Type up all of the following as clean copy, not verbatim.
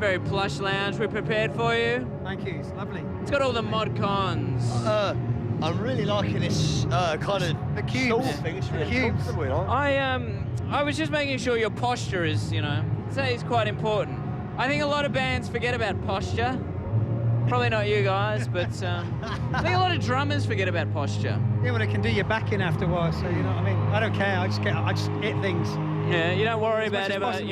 very plush lounge we prepared for you. Thank you, it's lovely. It's got all the mod cons. I'm really liking this kind of The cubes. stool thing. It's really cubes. comfortable, you know? I was just making sure your posture is, is quite important. I think a lot of bands forget about posture. Probably not you guys, but I think a lot of drummers forget about posture. Yeah, well, it can do your back in after a while, so you know what I mean? I don't care, I just hit things. Yeah, you don't worry As much about as ever, possible.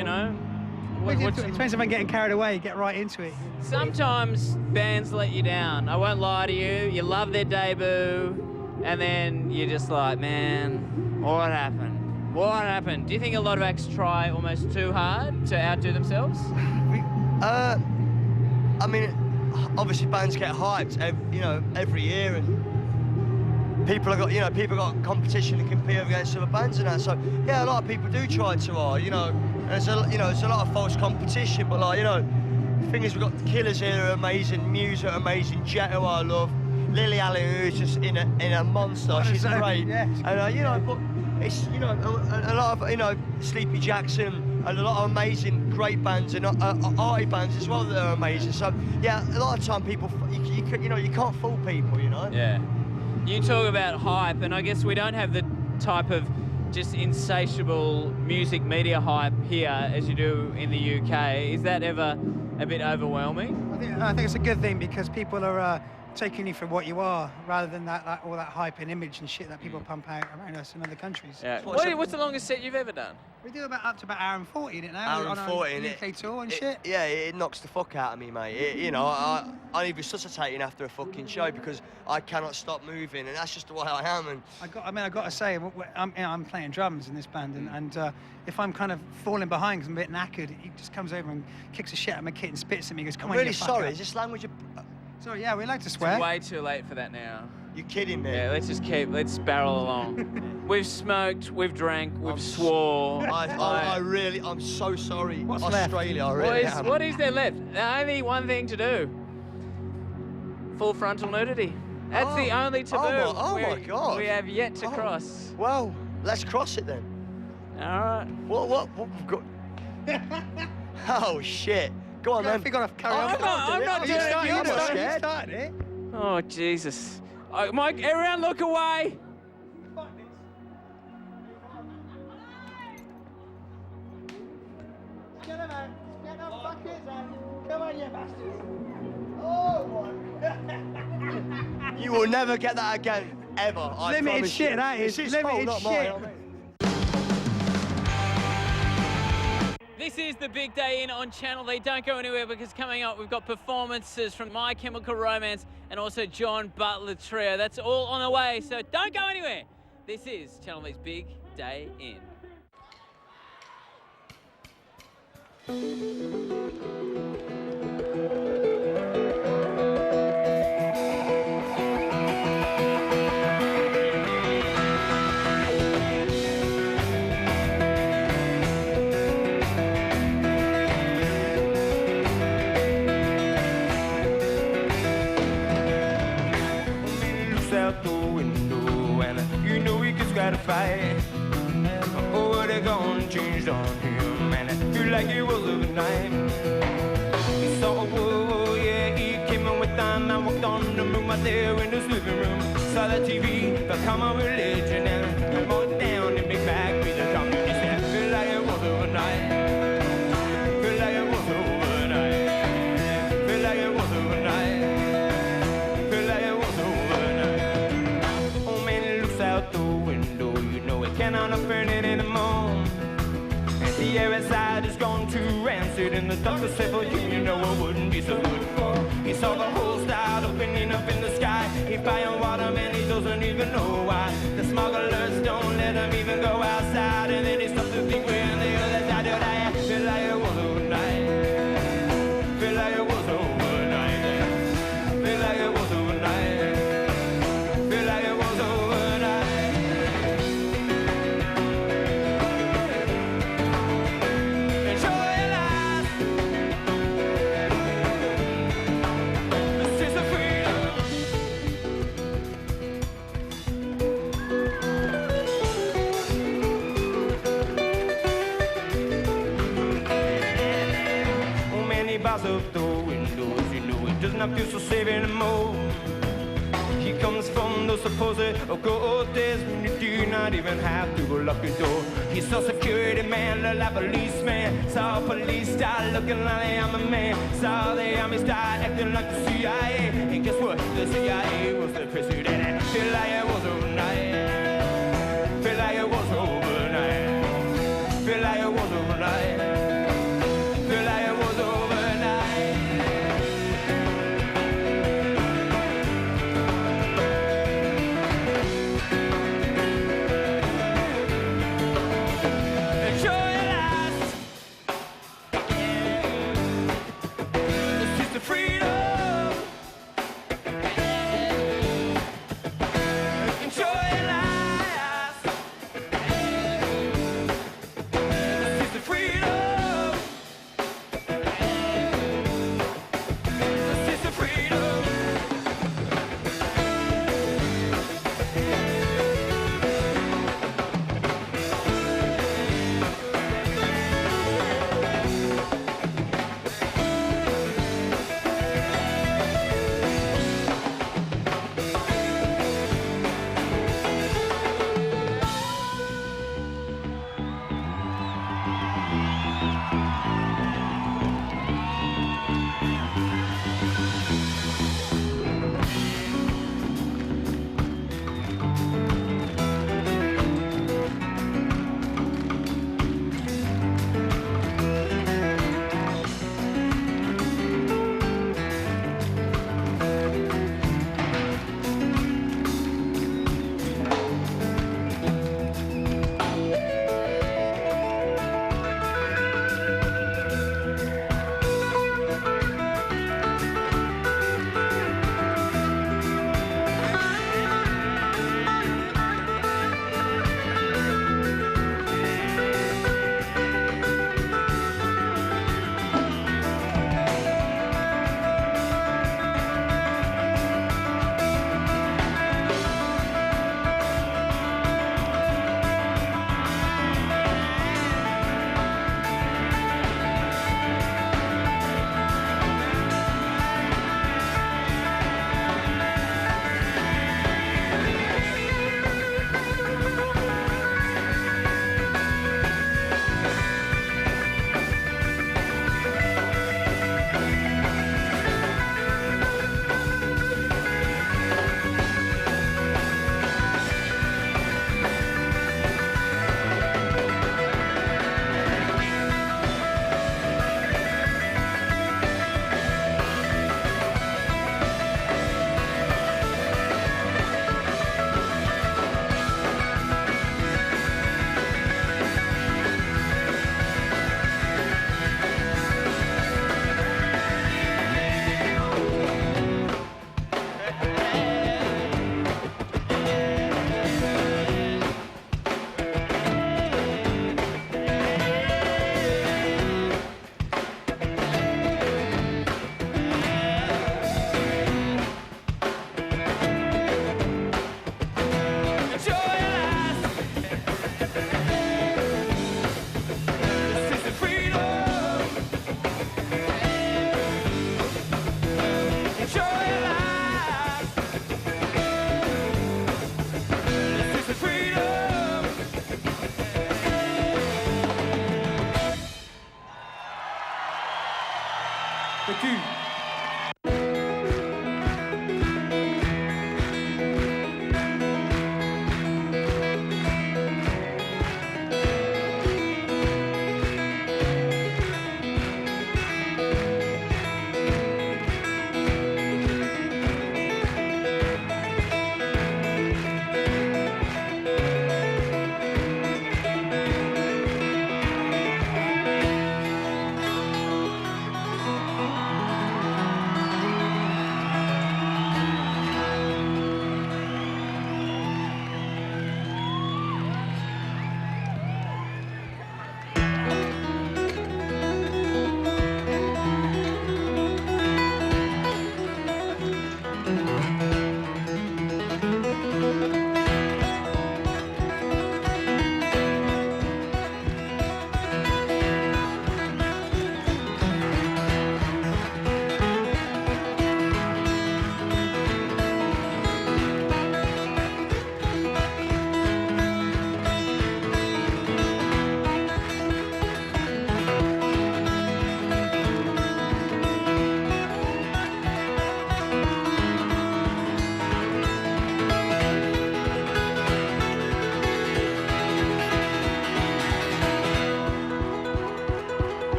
what's- It depends if I'm getting carried away, get right into it. Sometimes bands let you down. I won't lie to you. You love their debut, and then you're just like, man, what happened? What happened? Do you think a lot of acts try almost too hard to outdo themselves? I mean, obviously bands get hyped, every year, and people got competition to compete against other bands and that. So yeah, a lot of people do try too hard, And there's a lot of false competition, but the thing is, we've got the Killers here who are amazing, Muse are amazing, Jet who I love, Lily Allen who's just in a monster. She's great, yeah. And but it's a lot of Sleepy Jackson. And a lot of amazing, great bands and arty bands as well that are amazing. So yeah, a lot of time people, you can't fool people, Yeah. You talk about hype, and I guess we don't have the type of just insatiable music media hype here as you do in the UK. Is that ever a bit overwhelming? I think it's a good thing because people are taking you for what you are rather than all that hype and image and shit that people pump out around us in other countries. Yeah. What's the longest set you've ever done? We do up to about an hour and 40 in it now. Hour and 40 in UK tour and it, shit. Yeah, it knocks the fuck out of me, mate. I need resuscitating after a fucking show because I cannot stop moving, and that's just the way I am. And I got to say, I'm playing drums in this band, and if I'm kind of falling behind because I'm a bit knackered, he just comes over and kicks the shit out of my kit and spits at me. He goes, "Come I'm on, really you fuck sorry. up." Is this language? Sorry, yeah, we like to swear. It's way too late for that now. You kidding me? Yeah, let's barrel along. We've smoked, we've drank, we've swore. I'm so sorry. What's Australia, I really am. What is there left? Only one thing to do. Full frontal nudity. That's the only taboo my God. we have yet to cross. Well, let's cross it then. All right. What we've got? Oh shit! Go on, I then. think I've carry on. I'm not doing it. You I'm not scared. started it. Oh, Jesus. Mike, everyone look away. Get him out. Get them fuckers out. Come on, you bastards. Oh, You will never get that again, ever. I Limited promise shit, you. that is. It's his fault, Limited not shit. mine. This is the big day in on Channel V. Don't go anywhere because coming up we've got performances from My Chemical Romance and also John Butler Trio. That's all on the way, so don't go anywhere. This is Channel V's big day in. Out the window and you know he just gotta fight. Oh, what they gonna change on him and I feel like it was overnight. He saw a whoa, yeah, he came in with time. I walked on the moon right there in his living room. Saw the TV, the common religion and I walked down in Big Mac, be the communist and I feel like it was overnight. Feel like it was overnight. Feel like it was overnight. Feel like it was overnight. Out the window, you know it cannot burn it anymore. And the air inside is gone too rancid, and the doctor said for you know it wouldn't be so good. He saw the whole start opening up in the sky. He buying water, man, he doesn't even know why. The smugglers don't let him even go outside, and then he stops to think we're on the other side of that. Feel like it was overnight. Feel like it was overnight. Feel like it was overnight. Feel like it was overnight. bars up the windows. You know it does not feel so safe anymore. He comes from those supposed good days when you do not even have to lock your door. He saw security man look like policeman. Saw police start looking like the army man. Saw the army start acting like the CIA. And guess what? The CIA was the president. And feel like it was overnight. Feel like it was overnight. Feel like it was overnight. Feel like it was overnight. Thank you.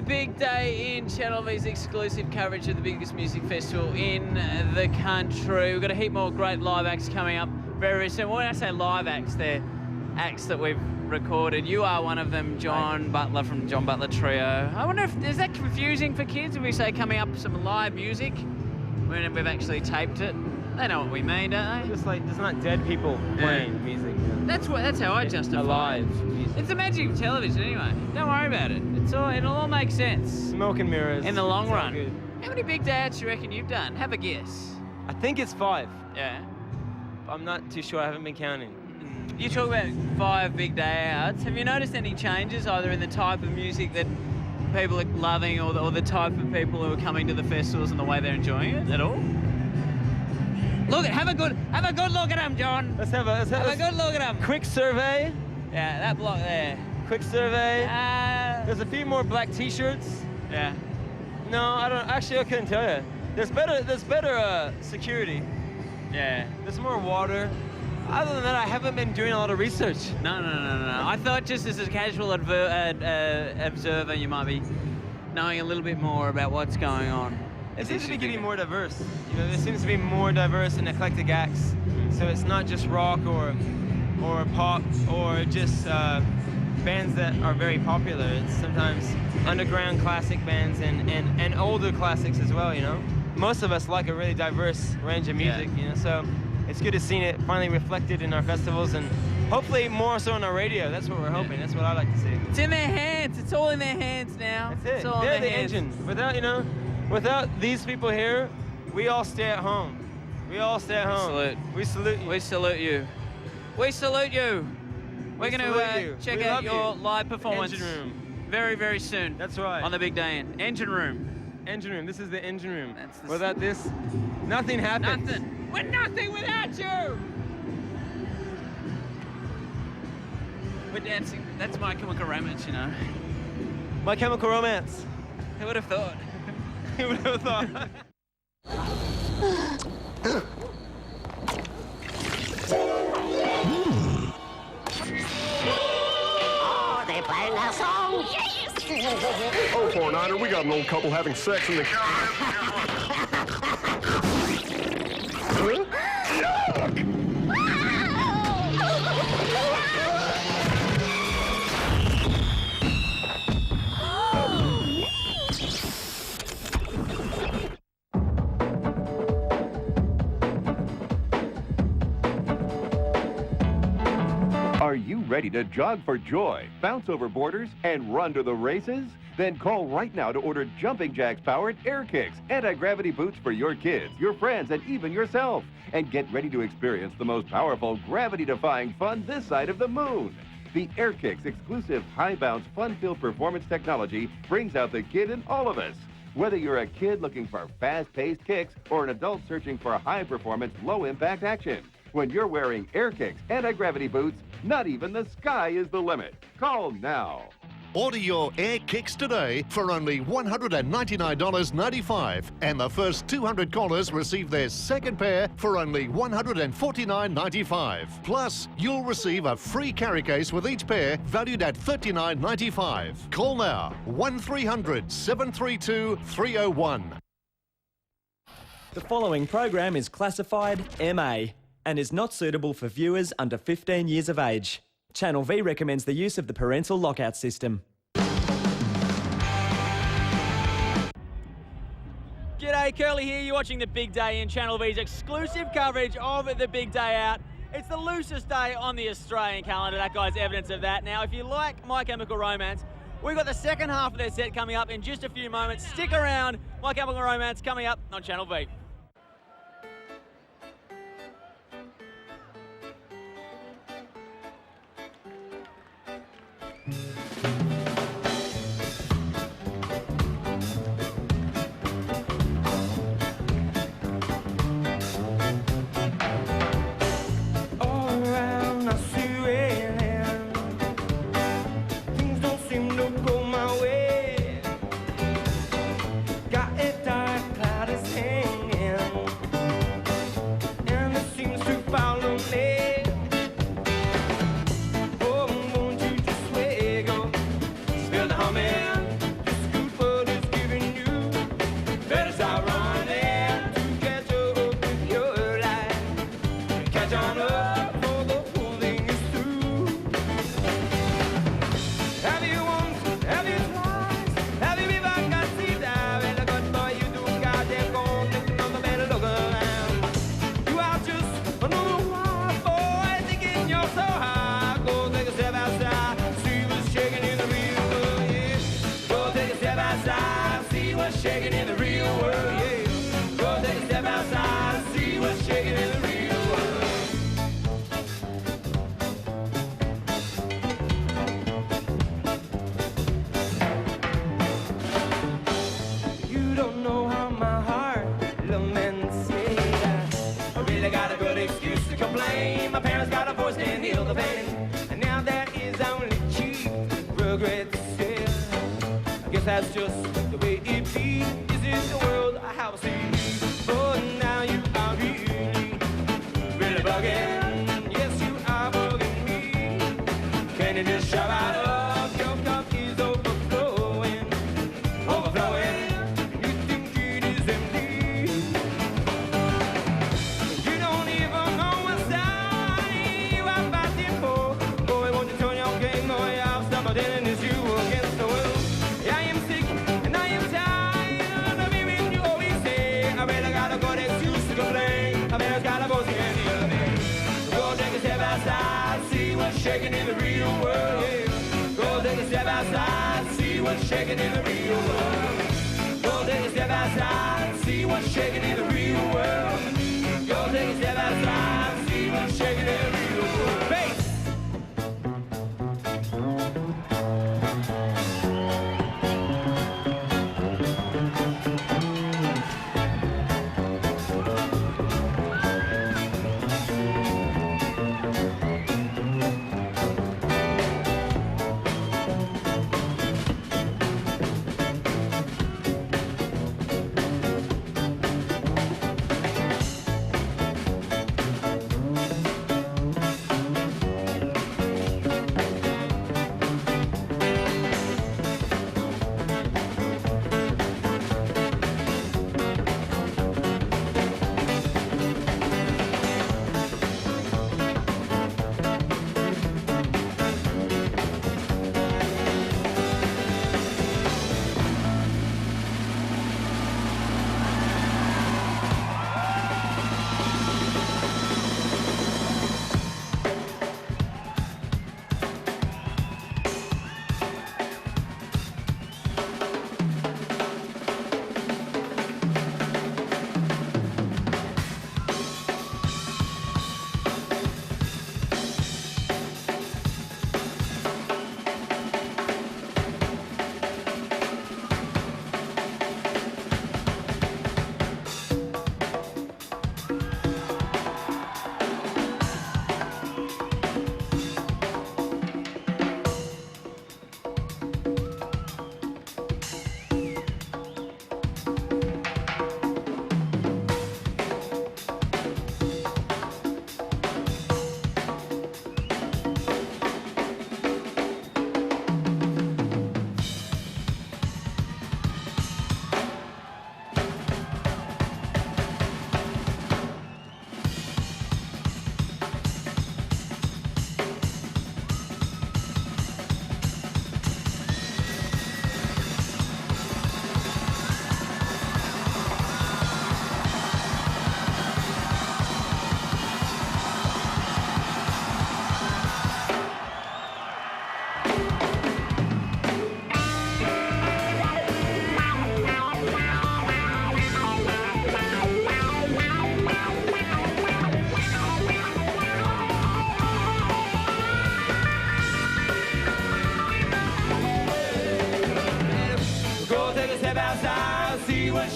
the big day in Channel V's exclusive coverage of the biggest music festival in the country. We've got a heap more great live acts coming up very, very soon. When I say live acts, they're acts that we've recorded. You are one of them, John Butler from John Butler Trio. I wonder if, is that confusing for kids if we say coming up some live music when we've actually taped it? They know what we mean, don't they? Just like, there's not dead people playing music. That's how I justify alive music. It's the magic of television anyway. Don't worry about it. It'll all make sense. Smoke and mirrors. In the long It's all run. good. How many big day outs do you reckon you've done? Have a guess. I think it's 5. Yeah. I'm not too sure. I haven't been counting. You talk about 5 big day outs. Have you noticed any changes either in the type of music that people are loving or the type of people who are coming to the festivals and the way they're enjoying it at all? Have a good look at them, John. Let's have a good look at them. quick survey. Yeah, that block there. Quick survey. There's There's a few more black T-shirts. yeah. No, I don't. Actually, I couldn't tell you. There's better security. Yeah. There's more water. Other than that, I haven't been doing a lot of research. No. I thought just as a casual observer, you might be knowing a little bit more about what's going on. It seems to be getting more diverse. You know, there seems to be more diverse and eclectic acts. So it's not just rock or pop or just bands that are very popular. It's sometimes underground classic bands and older classics as well, you know. Most of us like a really diverse range of music, you know, so it's good to see it finally reflected in our festivals and hopefully more so on our radio. That's what we're hoping. That's what I like to see. It's in their hands. It's all in their hands now. That's it. It's all They're in the their hands. engine. Without these people here, we all stay at home. We all stay at home. Salute. We salute you. We salute you. We salute you. We're going salute to you. check We out love your you. live performance Engine room. very, very soon. That's right. On the big day in Engine Room. Engine room. This is the engine room. That's the Without this, nothing happens. Nothing. We're nothing without you. We're dancing. That's My Chemical Romance, you know. My Chemical Romance. Who would have thought? Who would have thought? Oh, they playing our song? Yes! Oh, 49er, we got an old couple having sex in the car. Are you ready to jog for joy, bounce over borders, and run to the races? Then call right now to order Jumping Jacks powered Air Kicks anti-gravity boots for your kids, your friends, and even yourself. And get ready to experience the most powerful gravity-defying fun this side of the moon. The Air Kicks exclusive high-bounce, fun-filled performance technology brings out the kid in all of us. Whether you're a kid looking for fast-paced kicks or an adult searching for high-performance, low-impact action. When you're wearing Air Kicks anti-gravity boots, not even the sky is the limit. Call now. Order your Air Kicks today for only $199.95, and the first 200 callers receive their second pair for only $149.95. Plus, you'll receive a free carry case with each pair valued at $39.95. Call now, 1300-732-301. The following program is classified MA and is not suitable for viewers under 15 years of age. Channel V recommends the use of the parental lockout system. G'day, Curly here. You're watching The Big Day in Channel V's exclusive coverage of The Big Day Out. It's the loosest day on the Australian calendar. That guy's evidence of that. Now, if you like My Chemical Romance, we've got the second half of their set coming up in just a few moments. Stick around. My Chemical Romance coming up on Channel V. All around I see raining. Things don't seem to go my way. Got a dark cloud is hanging. what's shaking in the real world, yeah. Go take a step outside and see what's shaking in the real world. You don't know how my heart laments, yeah. I really got a good excuse to complain. My parents got a voice and heal the pain. And now there is only cheap regret to say. I guess that's just the way it be. This is the world I have seen. But now you are really bugging. Yes, you are bugging me. Can you just shout out up? Your cup is overflowing. Overflowing. You think it is empty. You don't even know what side you are fighting for. Boy, won't you turn your game? Boy, I'll stop pretending it's you against the world. I am sick and I am tired of hearing you always say, I really got a good excuse to complain. I better got a voice in the other day. Go take a step outside, see what's shaking in the real world. Yeah. Go take a step outside, see what's shaking in the real world. Go take a step outside, see what's shaking in the real world. Go take a step outside, see what's shaking in the real world. Bass!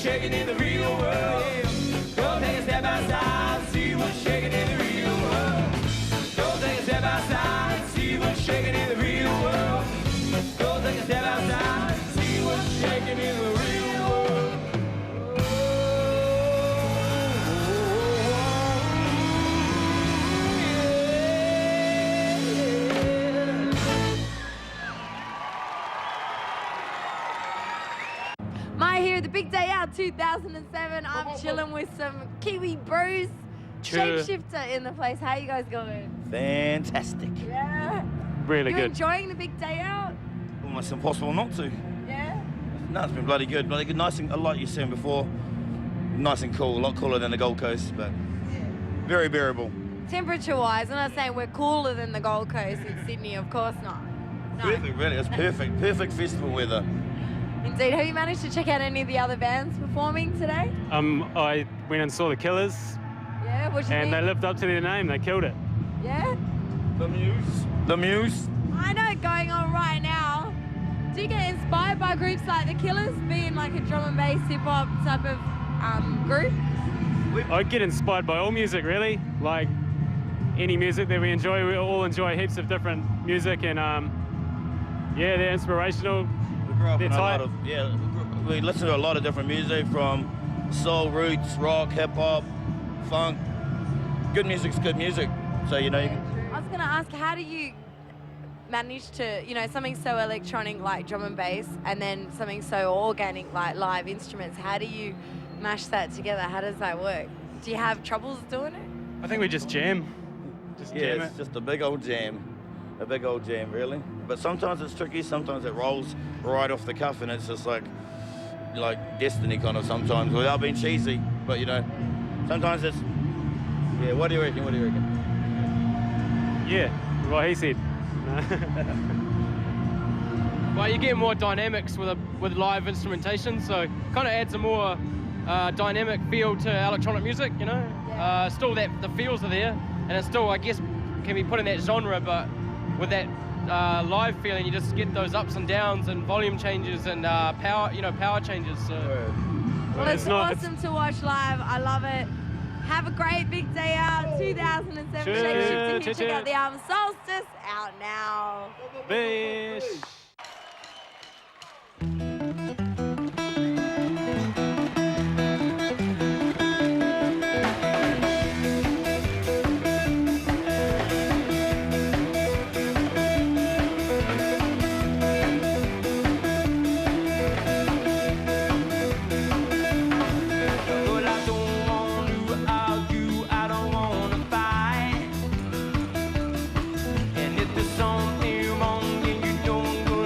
Shaking in the real world. Go take a step outside, see what's shaking in the real world. Go take a step outside, see what's shaking in the real world. Go take a step outside, see what's shaking in the real world. My Hero, the big day out 2007. I'm chilling with some Kiwi bros. True. Shapeshifter in the place. How you guys going? Fantastic. Yeah. Really You good. enjoying the big day out? Almost impossible not to. Yeah. No, it's been bloody good. Bloody good. Nice and, like you said before, nice and cool. A lot cooler than the Gold Coast, but very bearable. Temperature-wise, I'm not saying we're cooler than the Gold Coast in Sydney. Of course not. No. Perfect, really. It's perfect. Perfect festival weather. Indeed. Have you managed to check out any of the other bands performing today? I went and saw the Killers. Yeah, what you And think? they lived up to their name. They killed it. Yeah? The Muse. The Muse. I know it going on right now. Do you get inspired by groups like the Killers, being like a drum and bass hip hop type of group? I get inspired by all music, really. Like any music that we enjoy, we all enjoy heaps of different music, and yeah, they're inspirational. We grew up They're in a tight. lot of, yeah, we listen to a lot of different music, from soul, roots, rock, hip hop, funk. Good music's good music. So, you know, you can, I was going to ask, how do you manage to, you know, something so electronic like drum and bass, and then something so organic like live instruments, how do you mash that together? How does that work? Do you have troubles doing it? I think we just jam. Just yeah, jam it's it. just a big old jam. A big old jam, really. But sometimes it's tricky, sometimes it rolls right off the cuff, and it's just like destiny kind of sometimes, without being cheesy. But, you know, sometimes it's, yeah, what do you reckon? What do you reckon? Yeah, what he said. Well, you get more dynamics with live instrumentation, so kind of adds a more dynamic feel to electronic music, you know. Still the feels are there, and it still, I guess, can be put in that genre, but with that live feeling, you just get those ups and downs and volume changes and power changes. So. Well, it's awesome to watch live. I love it. Have a great big day out, 2007 Shape Shifting. Check out the album Solstice, out now. Bish. Well, I don't want to argue, I don't want to fight. And if there's something wrong, then you don't go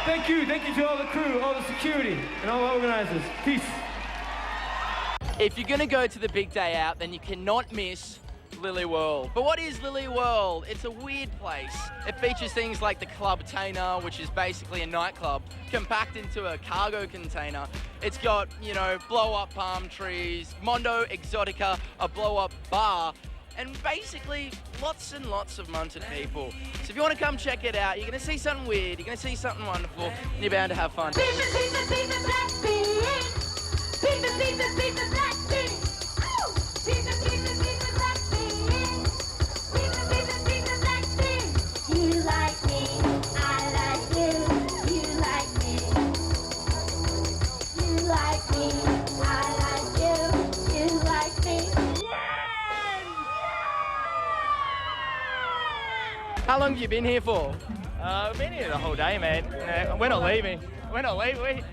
Thank you to all the crew, all the security, and all the organizers. Peace. If you're going to go to the big day out, then you cannot miss Lily World. But what is Lily World? It's a weird place. It features things like the Club Tainer, which is basically a nightclub, compact into a cargo container. It's got, you know, blow-up palm trees, Mondo Exotica, a blow-up bar, and basically lots and lots of munted people. So if you want to come check it out, you're going to see something weird, you're going to see something wonderful, and you're bound to have fun. How long have you been here for? I've been here the whole day, man. We're not leaving. We're not leaving.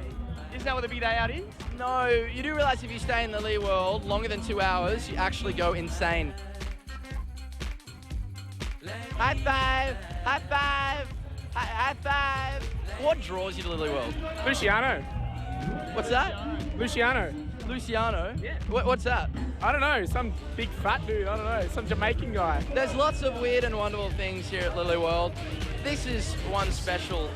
Isn't that what the big day out is? No, you do realise if you stay in the Lee World longer than 2 hours, you actually go insane. High five! High five! High five! What draws you to Lily World? Luciano. What's that? Luciano. Luciano? Yeah. What's that? I don't know, some big fat dude, I don't know, some Jamaican guy. There's lots of weird and wonderful things here at Lily World. This is one special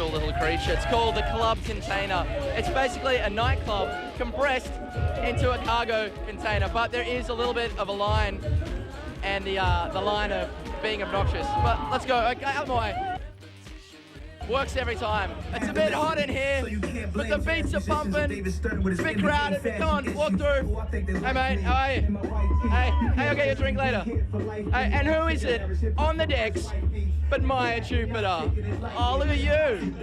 little creature. It's called the Club Container. It's basically a nightclub compressed into a cargo container, but there is a little bit of a line, and the line of being obnoxious. But let's go, okay, out of my way. Works every time. It's a bit hot in here, but the beats are pumping. It's a bit crowded. Come on, walk through. Hey mate, how are you? Hey, I'll get you a drink later. Hey, and who is it on the decks but Maya Jupiter? Oh, look at you.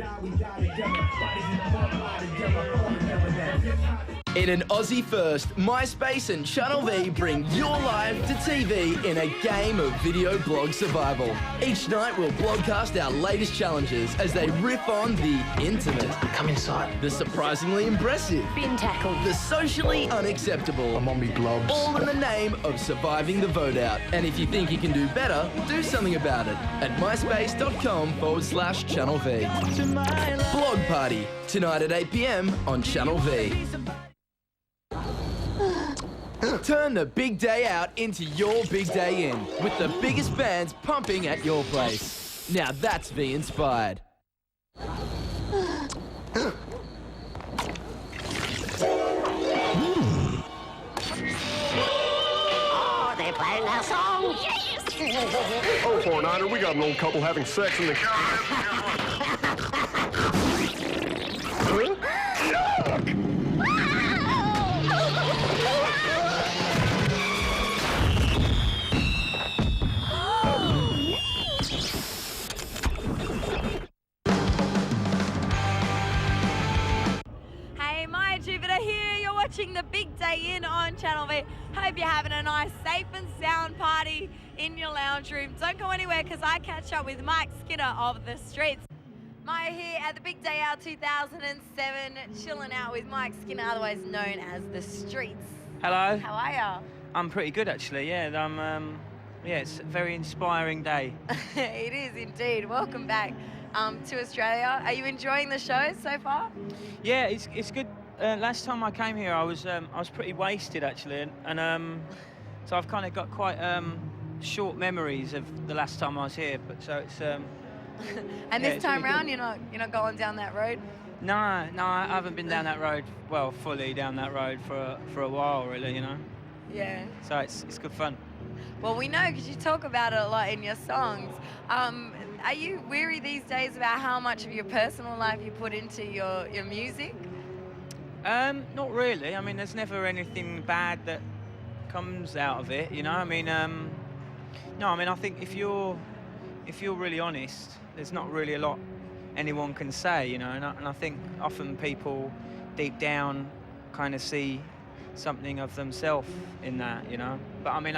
In an Aussie first, MySpace and Channel V bring your life to TV in a game of video blog survival. Each night we'll broadcast our latest challenges as they riff on the intimate. Come inside. The surprisingly impressive. Been tackled. The socially unacceptable. I'm on me globs. All in the name of surviving the vote out. And if you think you can do better, do something about it at myspace.com/Channel V. Blog Party, tonight at 8 p.m. on Channel V. Turn the big day out into your big day in with the biggest bands pumping at your place. Now that's V inspired. Oh, they're playing our song. Yes! Oh, 49er, we got an old couple having sex in the car. Watching the big day in on Channel V. Hope you're having a nice, safe and sound party in your lounge room. Don't go anywhere because I catch up with Mike Skinner of The Streets. Maya here at the Big Day Out 2007, chilling out with Mike Skinner, otherwise known as The Streets. Hello. How are ya? I'm pretty good actually. Yeah, yeah, it's a very inspiring day. It is indeed. Welcome back to Australia. Are you enjoying the show so far? Yeah, it's good. Last time I came here, I was pretty wasted actually, and so I've kind of got quite short memories of the last time I was here. But so it's. And yeah, this time round, you're not going down that road. No, I haven't been down that road. Well, fully down that road for a while, really, you know. Yeah. So it's good fun. Well, we know because you talk about it a lot in your songs. Are you weary these days about how much of your personal life you put into your music? Not really. I mean, there's never anything bad that comes out of it, you know. I mean, no. I mean, I think if you're really honest, there's not really a lot anyone can say, you know. And I think often people deep down kind of see something of themselves in that, you know. But I mean,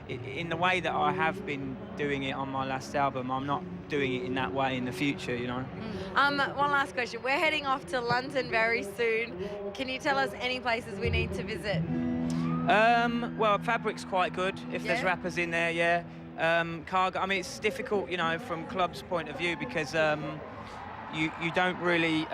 in the way that I have been doing it on my last album, I'm not doing it in that way in the future, you know. One last question. We're heading off to London very soon. Can you tell us any places we need to visit? Well, Fabric's quite good if there's rappers in there, yeah. Cargo, I mean, it's difficult, you know, from clubs' point of view because you don't really,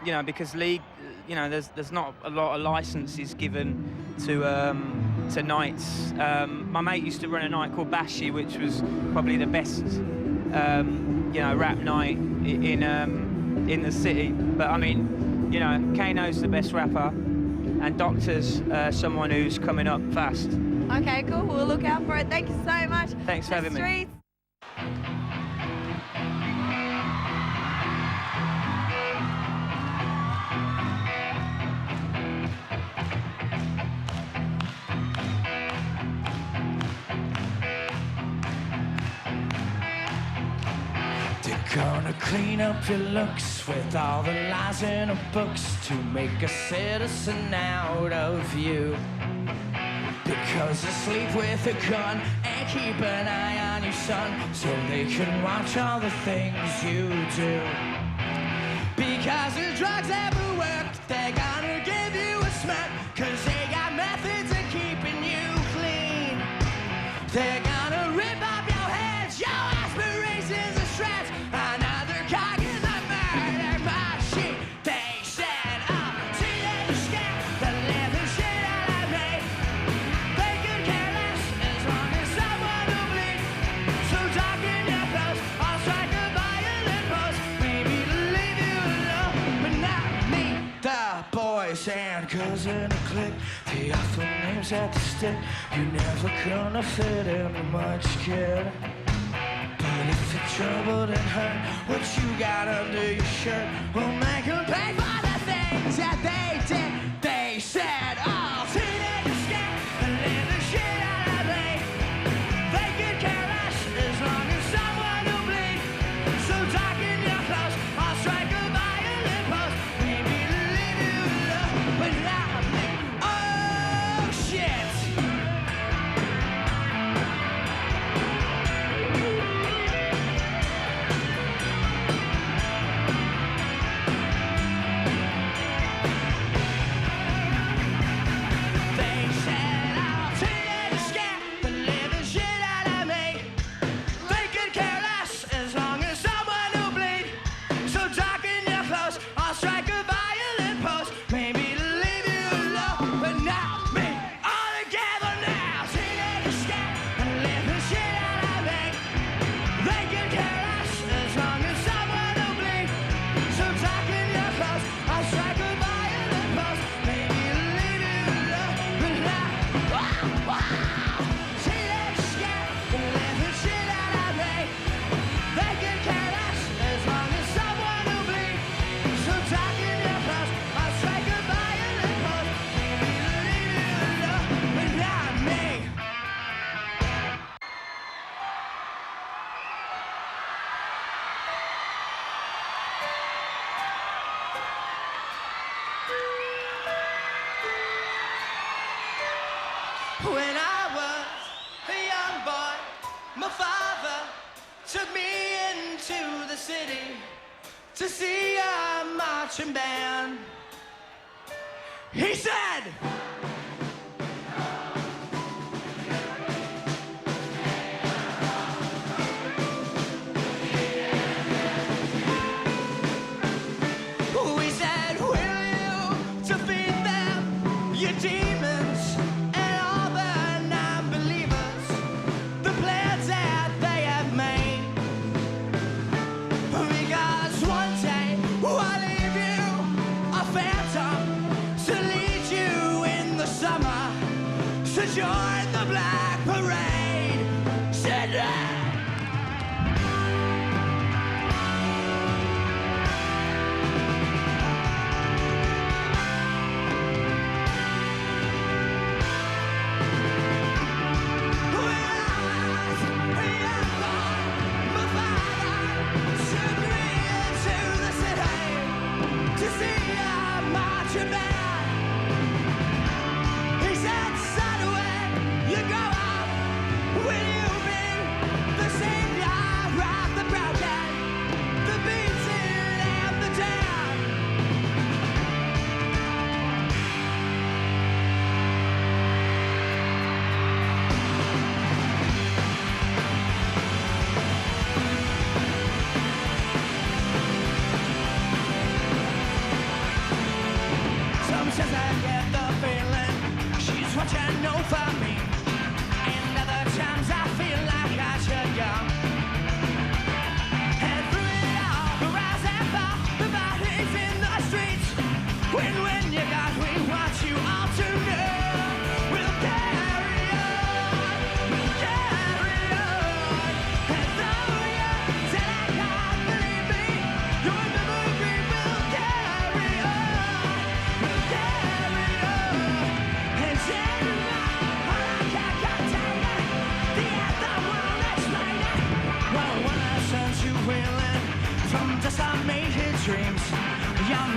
you know, because league, you know, there's not a lot of licenses given to nights. My mate used to run a night called Bashi, which was probably the best, you know, rap night in the city. But I mean, you know, Kano's the best rapper, and Doctor's someone who's coming up fast. Okay, cool. We'll look out for it. Thank you so much. Thanks for having me. Gonna clean up your looks with all the lies in the books to make a citizen out of you. Because you sleep with a gun and keep an eye on your son so they can watch all the things you do. Because the drugs never worked, they're gonna give you a smirk, cause they got methods of keeping you clean. They're gonna rip off your heads, your aspirations are shreds. Another cog in the murder machine. They set up teenage scam, the living shit out of me. They could care less as long as someone will bleed. So darken your clothes, I'll strike a violent pose. Maybe to leave you alone, but not me. The boys and girls in the clique, the awful names at the stick. You're never gonna fit in much, kid. But if you're troubled and hurt, what you got under your shirt will make them pay for the things that they did. They said, oh, teenagers scared and live the shit out of me. They could care less as long as someone will bleed. So darken your clothes, I'll strike a violent pose. Maybe to leave you alone, but not me. Oh, shit. When I was a young boy, my father took me into the city to see a marching band. He said, we said, will you defeat them, your demons? Phantom to lead you in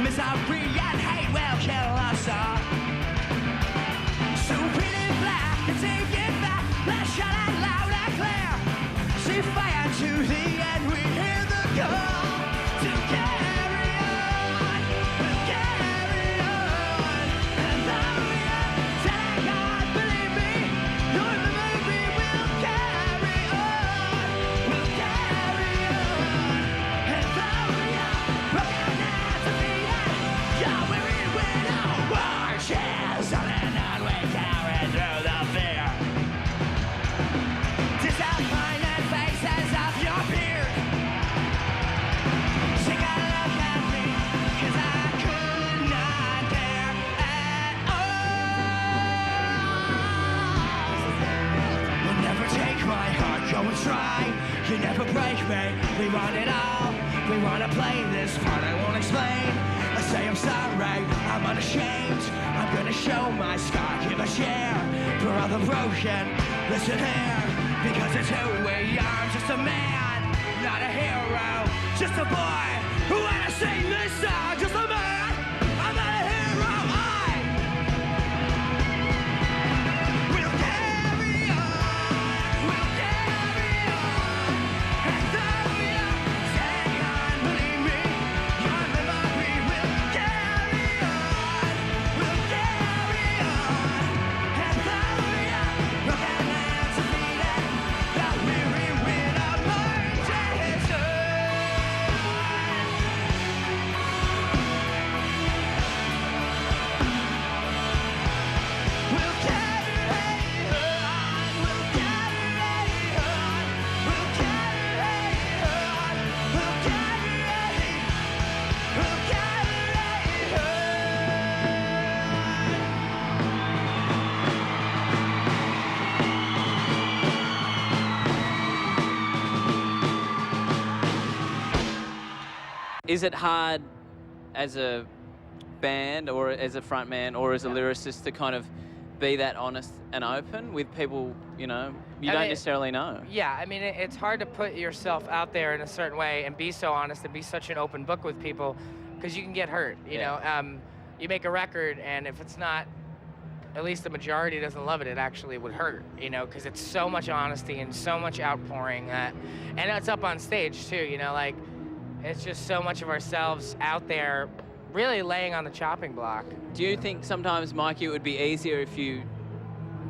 Misery and hate will kill us all. So pretty black and take it back. Let's shout out loud and clear. See fire to the end. We hear the call to carry on. We'll carry on. And though we are telling God, believe me, you're the movie. We'll carry on. We'll carry on. And though we are broken and defeated, yeah, we're in with our war chairs. On and on we carry through the fear. Disappointed faces of your peers. Take a look at me, 'cause I could not care at all. You'll never take my heart, go and try. You never break me, we want it all. We wanna play this part, I won't explain. I say I'm sorry, I'm unashamed. I'm gonna show my scar, give a share. For all the broken, listen here. Because it's who we are, I'm just a man, not a hero. Just a boy who wanna sing this song. Just a man, I'm not a hero. I will carry on, we'll carry on. And though we are staying on, believe me, your memory will carry on. We'll carry on. And though we are broken and defeated, that weary with our minds and souls. We'll carry on, we'll carry on, we'll carry on, we'll carry Is it hard as a band or as a frontman or as a lyricist to kind of be that honest and open with people, you know, you I don't mean, necessarily know? Yeah, I mean, it's hard to put yourself out there in a certain way and be so honest and be such an open book with people because you can get hurt, you know. You make a record and if it's not, at least the majority doesn't love it, it actually would hurt, you know, because it's so much honesty and so much outpouring that, and it's up on stage too, you know, like, it's just so much of ourselves out there really laying on the chopping block. Do you think sometimes, Mikey, it would be easier if you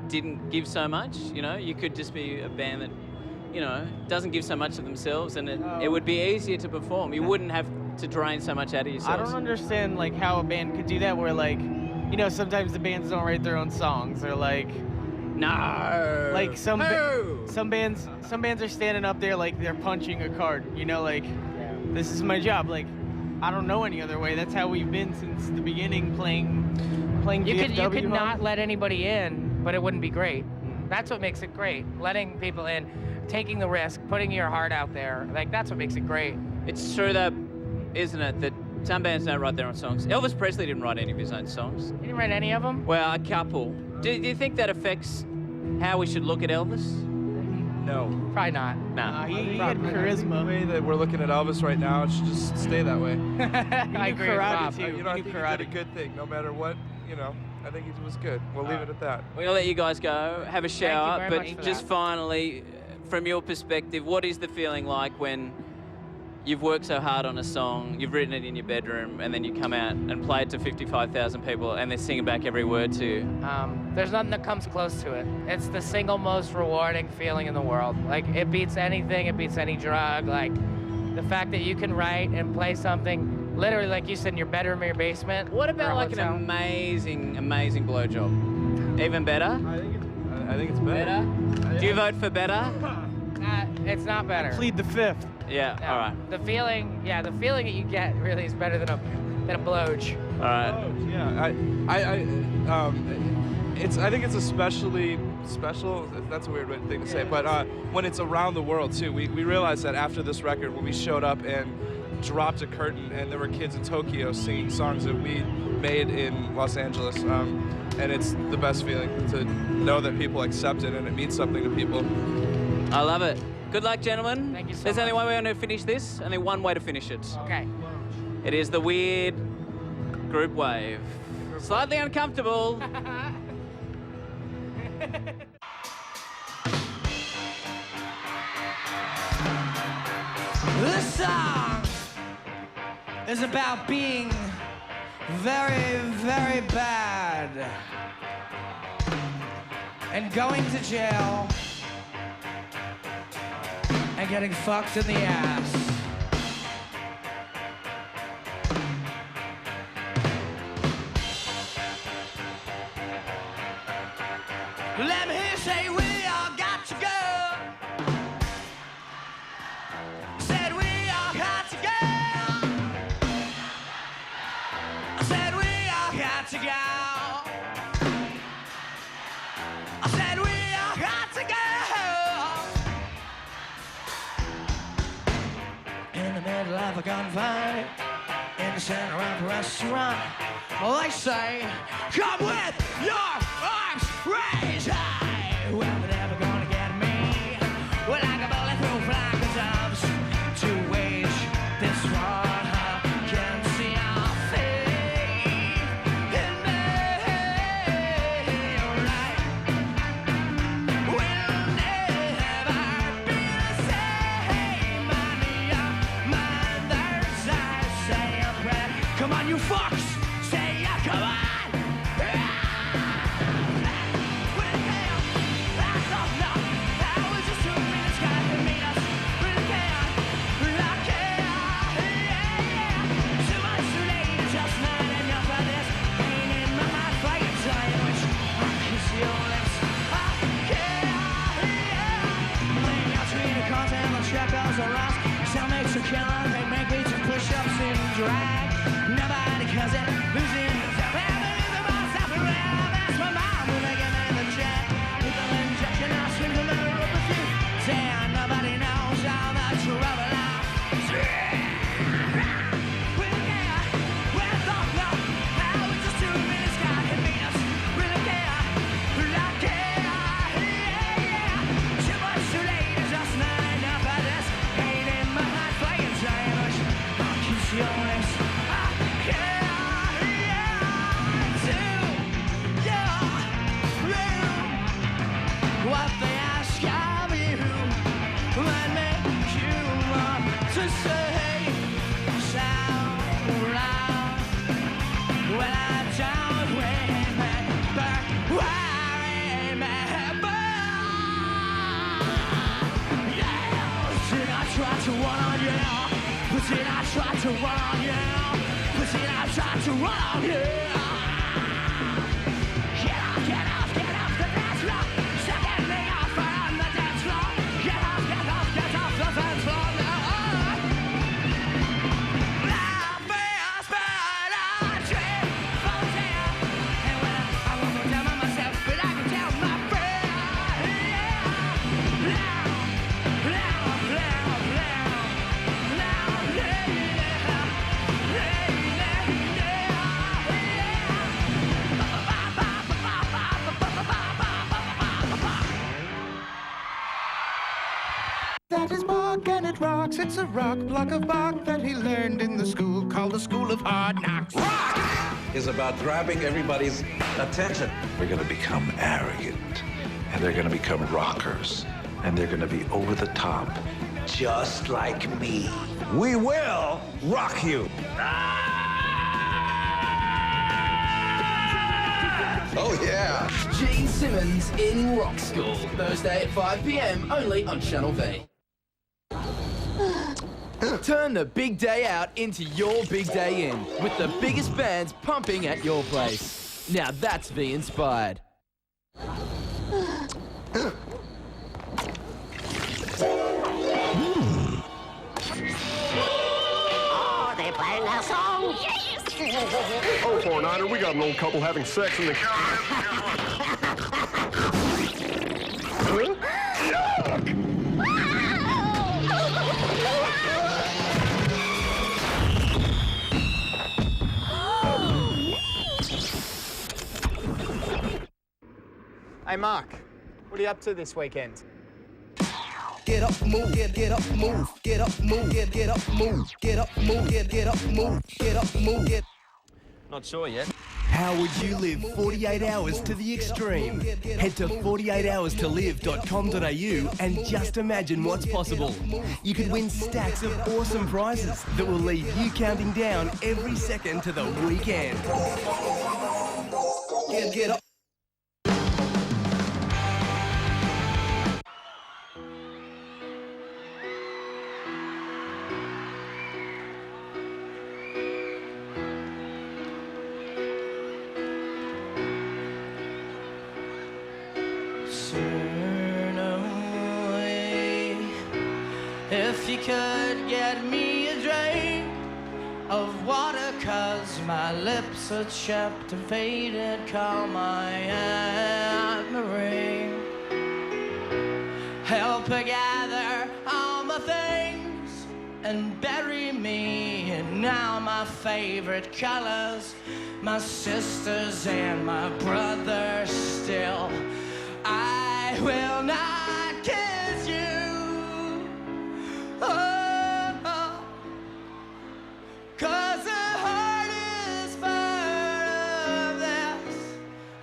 didn't give so much? You know, you could just be a band that, you know, doesn't give so much of themselves, and it would be easier to perform. You wouldn't have to drain so much out of I yourselves. don't understand like how a band could do that where like, you know, sometimes the bands don't write their own songs or like, no, like some bands are standing up there like they're punching a card, you know, like this is my job. Like I don't know any other way. That's how we've been since the beginning, playing You VFW could home. not let anybody in, but it wouldn't be great. That's what makes it great. Letting people in, taking the risk, putting your heart out there. Like that's what makes it great. It's true though, isn't it, that some bands don't write their own songs. Elvis Presley didn't write any of his own songs. You didn't write any of them? Well, a couple. Do you think that affects how we should look at Elvis? No. Probably not. Nah. He had charisma. The way that we're looking at Elvis right now, it should just stay that way. I agree with Bob. You know, I think he did a good thing, no matter what, you know. I think it was good. We'll leave it at that. We're gonna let you guys go, have a shower, very but much for just that. finally, from your perspective, what is the feeling like when you've worked so hard on a song, you've written it in your bedroom, and then you come out and play it to 55,000 people, and they're singing back every word to you? There's nothing that comes close to it. It's the single most rewarding feeling in the world. Like, it beats anything, it beats any drug. Like, the fact that you can write and play something, literally, like you said, in your bedroom or your basement. What about or a like an hotel. amazing blowjob? Even better? I think it's better. Do you vote for better? It's not better. Plead the fifth. Yeah, No. all right. The feeling that you get really is better than a blowj. All right. Yeah, I think it's especially special. That's a weird thing to say, but when it's around the world too. We realized that after this record, when we showed up and dropped a curtain, and there were kids in Tokyo singing songs that we made in Los Angeles, and it's the best feeling to know that people accept it and it means something to people. I love it. Good luck, gentlemen. Thank you so There's only much. one way to finish this, only one way to finish it. Okay. It is the weird group wave. Slightly uncomfortable. This song is about being very, very bad and going to jail and getting fucked in the ass. Let me hear you say we all got to go. Said we all got to go. I said we all got to go. I said we all got to go. In the middle of a gunfight, in the center of a restaurant, well, they say, come with your arms raised high. Well, they're never gonna get me. Well, like a bullet through flag of doves to wage this war. Can see your faith in me, right? We'll never be the same. On your mother's eyes, say a prayer. Come on, you fucks, say yeah, come on. Some makes a killer, they make me to push-ups and drag. Nobody cause it, losing yourself. The boss after all, that's my mom will make it in the jet. With an injection, I'll swing the middle of the feet. Say nobody knows how much trouble I'm. Really care, well, don't know how it's just 2 minutes, God, it mean us. Really care, I care, yeah. Too much too late, it's just not enough of this. Ain't in my heart playing childish. I'll kiss your lips. I care, yeah. Too, yeah. What they ask of you, what makes you want to say so loud? Well, I don't remember where I remember. Yeah, did I try to run on you? But did I try to run on you? But did I try to run on you? Get off the dance floor. Second me off on the dance floor. Get off the dance floor now. Life is but a dream for sale. And when I won't go down on myself, but I can tell my friend. That is bark and it rocks. It's a rock block of bark that he learned in the school called the School of Hard Knocks. Rock is about grabbing everybody's attention. They're going to become arrogant, and they're going to become rockers, and they're going to be over the top, just like me. We will rock you. Oh, yeah. Gene Simmons in Rock School. Thursday at 5 p.m. only on Channel V. Turn the big day out into your big day in with the biggest bands pumping at your place. Now that's V inspired. Oh, they're playing our song. Yes! Oh, 49er, we got an old couple having sex in the car. Hey, Mark, what are you up to this weekend? Get up, move, get up, move, get up, move, get up, move, get up, move, get up, move, get up, move, get. Not sure yet. How would you live 48 hours to the extreme? Head to 48hourstolive.com.au and just imagine what's possible. You could win stacks of awesome prizes that will leave you counting down every second to the weekend. Get up. Turn away. If you could get me a drink of water, 'cause my lips are chapped and faded, call my Aunt Marie. Help her gather all my things and bury me in now my favorite colors, my sisters and my brothers still. I will not kiss you, oh, 'cause the hardest part of this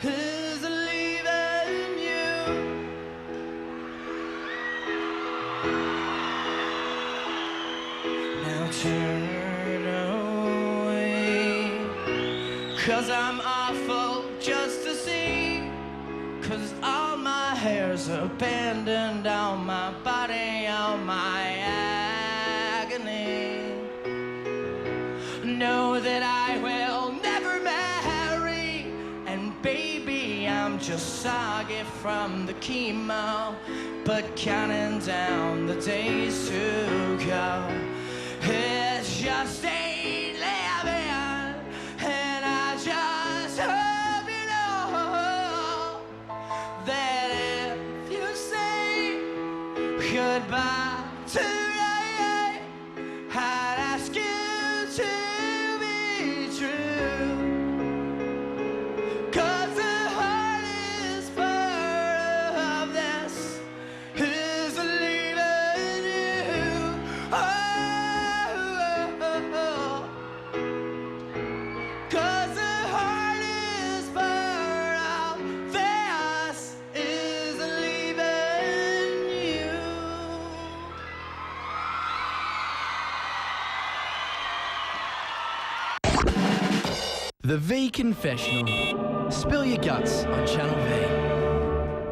is leaving you. Now turn away, 'cause I'm awful just to see, 'cause all my hair's abandoned on my body, on my agony. Know that I will never marry, and baby, I'm just soggy from the chemo, but counting down the days to go. It's just ain't living, and I just hope you know that if you say goodbye today, I'd ask you to be true, 'cause the hardest part of this is leaving you. Oh, 'cause the hardest part of this is leaving you. The V Confessional. Spill your guts on Channel V.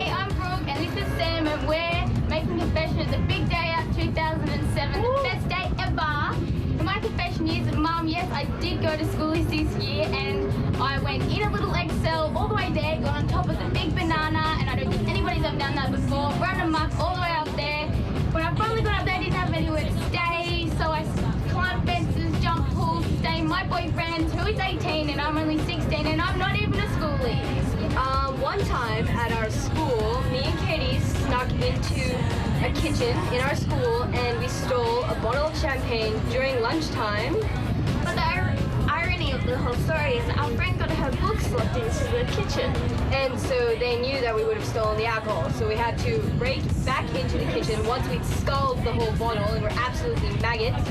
Hey, I'm Brooke and this is Sam and we're making confession at the Big Day Out 2007, the best day ever. And my confession is, Mum, yes, I did go to schoolies this year and I went in a little Excel all the way there, got on top of the big banana, and I don't think anybody's ever done that before, run amok all the way up there. When I finally got up there, I didn't have anywhere to stay, so I climbed fences, jumped pools to stay. My boyfriend, who is 18 and I'm only 16 and I'm not even a schoolie. One time at our school, me and Katie snuck into a kitchen in our school and we stole a bottle of champagne during lunchtime. But the irony of the whole story is that our friend got her books locked into the kitchen. And so they knew that we would have stolen the alcohol. So we had to break back into the kitchen once we'd sculled the whole bottle and we're absolutely maggots.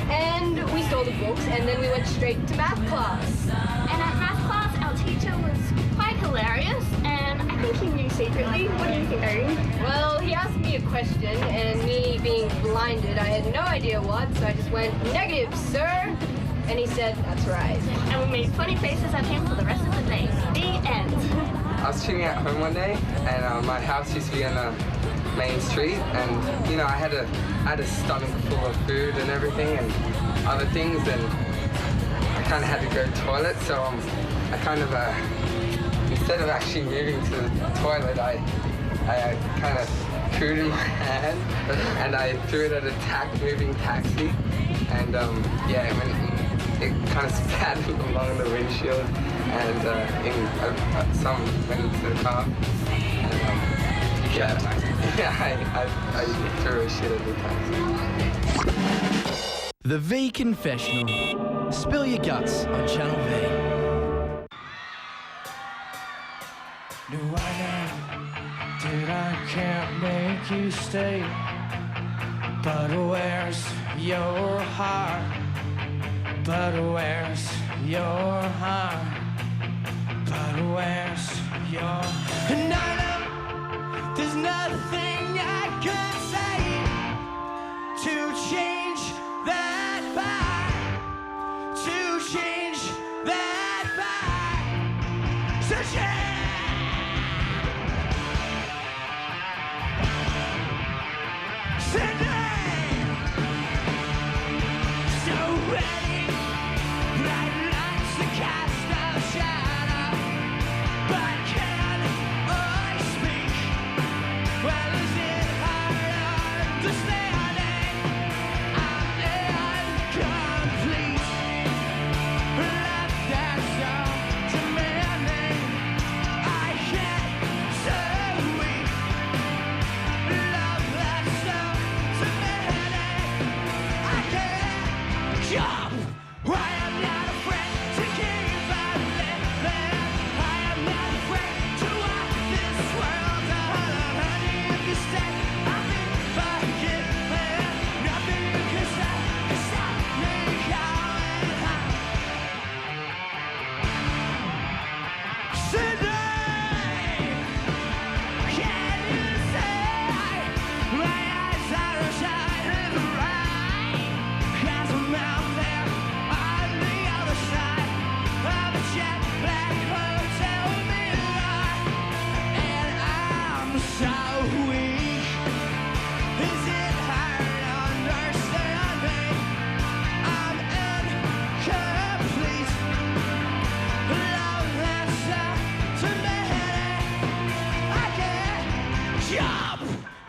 And we stole the books and then we went straight to math class. And at math class, our teacher was quite hilarious and I think he knew secretly. What do you think, Irene? Well, he asked me a question and me being blinded, I had no idea what, so I just went, "Negative, sir." And he said, "That's right." And we made funny faces at him for the rest of the day. The end. I was chilling at home one day and my house used to be on the main street, and you know I had a stomach full of food and everything and other things, and I kind of had to go to the toilet, so I kind of instead of actually moving to the toilet, I kind of cooed in my hand and I threw it at a moving taxi, and yeah, it kind of spattered along the windshield, and some went into the car. And, yeah, I threw a shit at the taxi. The V Confessional. Spill your guts on Channel V. Do I know that I can't make you stay? But where's your heart? But where's your heart, but where's your... And I know there's nothing I could say to change that back, to change that back, to change. So ready, bright lights to cast a shadow, but can I speak? Well, is it hard understanding? I'm incomplete. Love that's so demanding. I can't so weak. Love that's so demanding. I can't jump. I am not afraid to keep on living. I am not afraid to walk this world alone. Honey, if you stay, I'll be forgiven. Nothing you can say can stop me going home. Today, can you say my eyes are shining bright? 'Cause I'm out there on the other side of a jet black hotel mirror, and I'm so weak. Is it hard understanding? I'm incomplete. Love that's so demanding. I can't jump.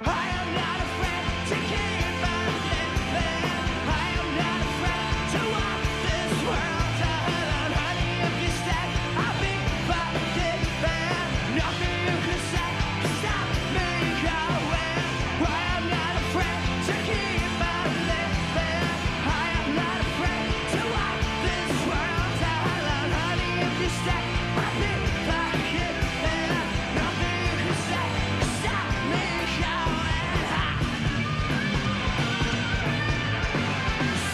I am not afraid to keep on living. I am not afraid to walk this world alone. Honey, if you stay, I'll be forgiven. Nothing you can say can stop me going. I am not afraid to keep on living. I am not afraid to walk this world alone. Honey, if you stay, I'll be forgiven. Nothing you can say can stop me going.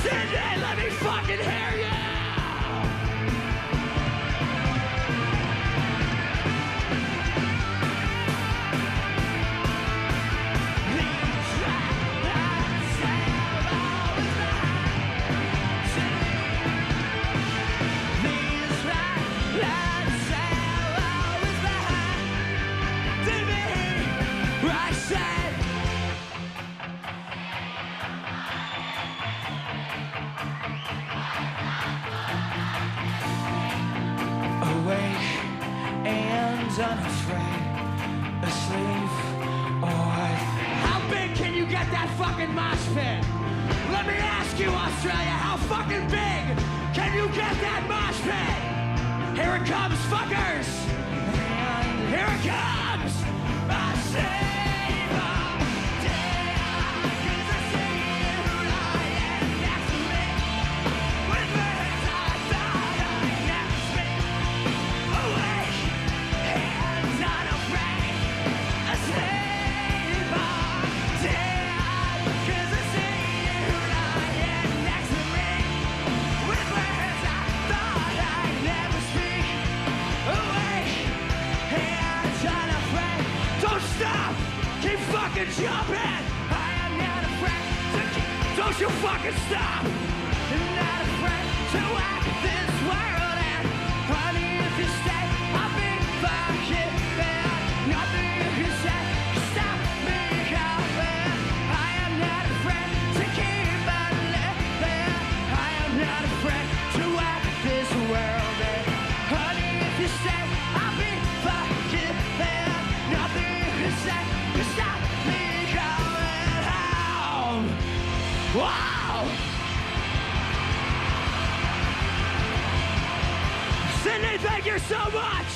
Cindy, let me fucking hear you! I said awake and unafraid, asleep or... How big can you get that fucking mosh pit? Let me ask you, Australia, how fucking big can you get that mosh pit? Here it comes, fuckers! And here it comes! I save all day, 'cause I see you lying next to me. With words I thought I'd never speak. Awake, hands unafraid, asleep all day, 'cause I see you lying next to me. With words I thought I'd never speak. Awake, hands unafraid. Don't stop! Keep fucking jumping! I am not afraid to keep... Don't you fucking stop! I'm not afraid to act this world, and honey, if you stay, I'll be forgiven. Nothing you can say can stop me going. I am not afraid to keep on living. I am not afraid to act this world, and honey, if you stay, I'll be forgiven. Nothing you can say can stop me going home. Wow! Sydney, thank you so much!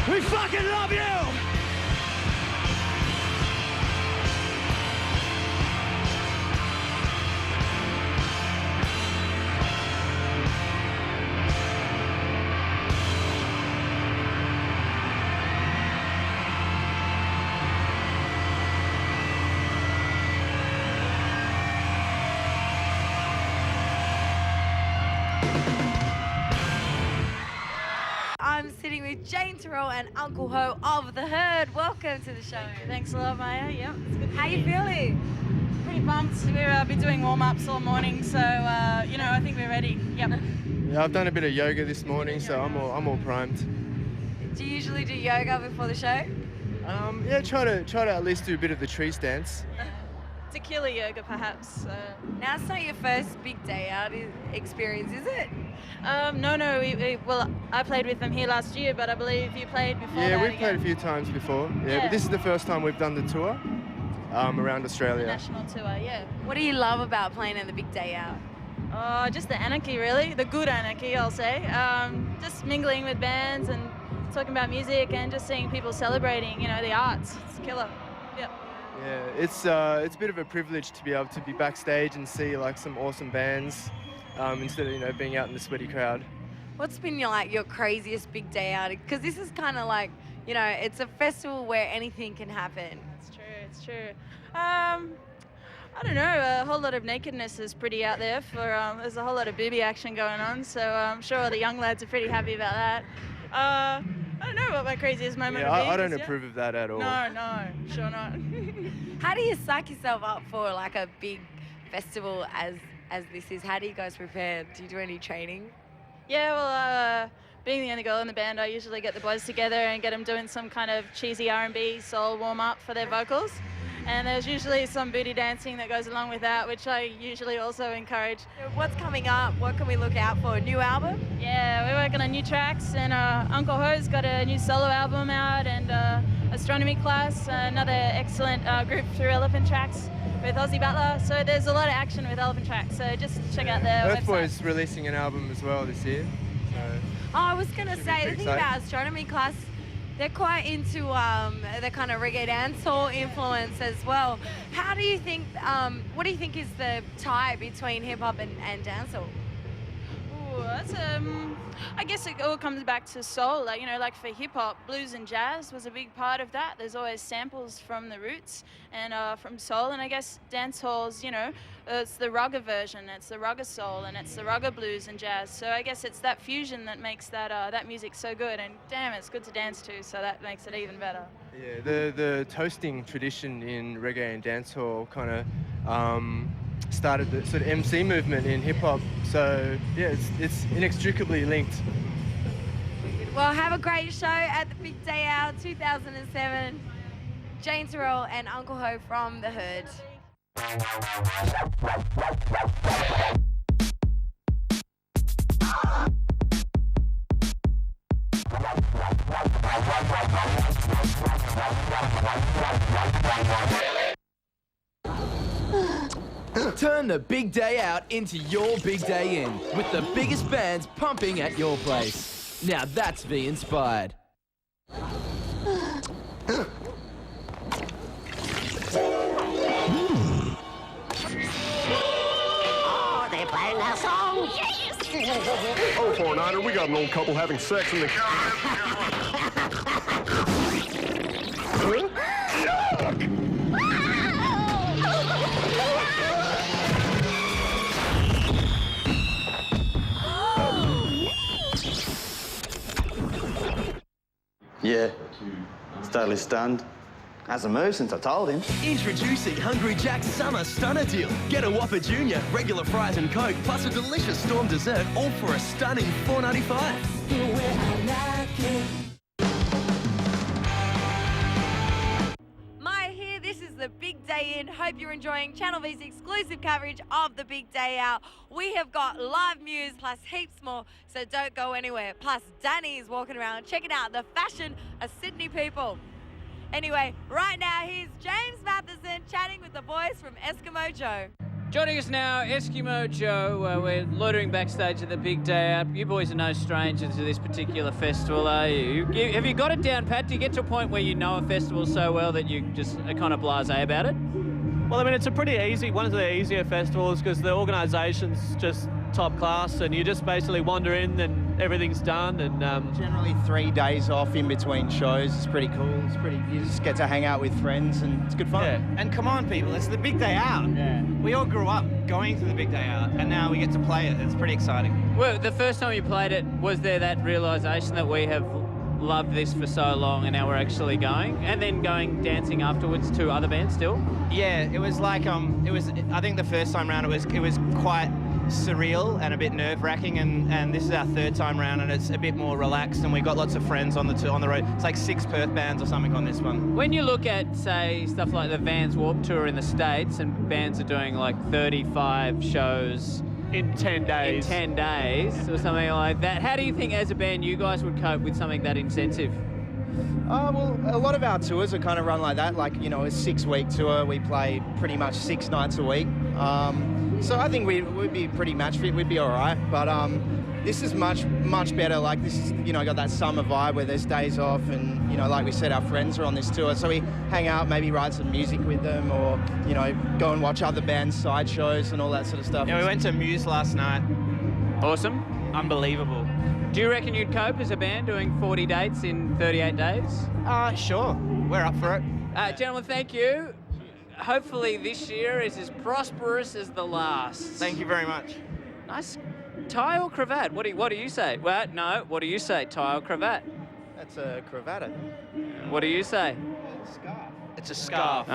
We fucking love you! Jane Terrell and Uncle Ho of The Herd. Welcome to the show. Thanks a lot, Maya. Yep. How you feeling? Pretty pumped. We've been doing warm-ups all morning, so you know, I think we're ready. Yep. Yeah, I've done a bit of yoga this morning, so I'm all primed. Do you usually do yoga before the show? Yeah, try to at least do a bit of the tree stance. Tequila yoga, perhaps. Now, it's not your first big day out experience, is it? No. Well, I played with them here last year, but I believe you played before. Yeah, that we've played a few times before. Yeah, but this is the first time we've done the tour around Australia. National tour, yeah. What do you love about playing in the big day out? Just the anarchy, really. The good anarchy, I'll say. Just mingling with bands and talking about music and just seeing people celebrating, you know, the arts. It's killer. Yep. Yeah, it's a bit of a privilege to be able to be backstage and see like some awesome bands instead of being out in the sweaty crowd. What's been your craziest big day out? Because this is kind of like, it's a festival where anything can happen. It's true. I don't know, a whole lot of nakedness is pretty out there there's a whole lot of booby action going on, so I'm sure all the young lads are pretty happy about that. I don't know what my craziest moment would be. I don't approve of that at all. No, sure not. How do you psych yourself up for like a big festival as this is? How do you guys prepare? Do you do any training? Yeah, well, being the only girl in the band, I usually get the boys together and get them doing some kind of cheesy R&B soul warm-up for their vocals. And there's usually some booty dancing that goes along with that, which I usually also encourage. What's coming up? What can we look out for? A new album? Yeah, we're working on new tracks, and Uncle Ho's got a new solo album out, and Astronomy Class, another excellent group through Elephant Tracks with Ozzy Butler. So there's a lot of action with Elephant Tracks, so just check out their website. Earthboy's releasing an album as well this year. So I was going to say, the thing about Astronomy Class, they're quite into the kind of reggae dancehall influence as well. How do you think, what do you think is the tie between hip hop and dancehall? Ooh, that's I guess it all comes back to soul. Like for hip hop, blues and jazz was a big part of that. There's always samples from the roots and from soul, and I guess dancehall's, it's the rugger version, it's the rugger soul, and it's the rugger blues and jazz. So I guess it's that fusion that makes that music so good, and damn, it's good to dance to, so that makes it even better. Yeah, the toasting tradition in reggae and dancehall kind of started the sort of MC movement in hip hop. So yeah, it's inextricably linked. Well, have a great show at the Big Day Out 2007. Jane Terrell and Uncle Ho from The Herd. Turn the big day out into your big day in, with the biggest bands pumping at your place. Now that's Be Inspired. Oh, they're playing our song. Yes! Oh, 49er, we got an old couple having sex in the... Yeah, he's totally stunned. Hasn't moved since I told him. Introducing Hungry Jack's Summer Stunner Deal. Get a Whopper Junior, regular fries and Coke, plus a delicious Storm dessert, all for a stunning $4.95. Maya here, this is the Big Day In. Hope you're enjoying Channel V's exclusive coverage of the Big Day Out. We have got live news plus heaps more, so don't go anywhere. Plus, Danny is walking around checking out the fashion of Sydney people. Anyway, right now, here's James Matheson chatting with the boys from Eskimo Joe. Joining us now, Eskimo Joe. We're loitering backstage at the Big Day Out. You boys are no strangers to this particular festival, are you? Have you got it down, Pat? Do you get to a point where you know a festival so well that you just are kind of blasé about it? Well, I mean, it's one of the easier festivals because the organisation's just top class, and you just basically wander in and everything's done. And generally 3 days off in between shows. It's pretty cool. You just get to hang out with friends, and it's good fun. Yeah. And come on, people, it's the Big Day Out. Yeah. We all grew up going to the Big Day Out, and now we get to play it. It's pretty exciting. Well, the first time you played it, was there that realisation that we have loved this for so long and now we're actually going? And then going dancing afterwards to other bands still? Yeah, it was like I think the first time round it was quite surreal and a bit nerve-wracking, and this is our third time round and it's a bit more relaxed, and we've got lots of friends on the road. It's like 6 Perth bands or something on this one. When you look at, say, stuff like the Vans Warped Tour in the States, and bands are doing like 35 shows in 10 days. In 10 days or something like that. How do you think as a band you guys would cope with something that intensive? Well, a lot of our tours are kind of run like that. Like, you know, a 6-week tour, we play pretty much 6 nights a week. So I think we'd be pretty match fit. We'd be all right. But this is much better. Like, this is, you know, got that summer vibe where there's days off, and, you know, like we said, our friends are on this tour, so we hang out, maybe write some music with them, or, you know, go and watch other bands' side shows and all that sort of stuff. Yeah, we went to Muse last night. Awesome. Unbelievable. Do you reckon you'd cope as a band doing 40 dates in 38 days? Sure. We're up for it. Gentlemen, thank you. Hopefully this year is as prosperous as the last. Thank you very much. Nice tie or cravat? What do you say? Well, no. What do you say? Tie or cravat? That's a cravat. What do you say? Scarf. It's a scarf.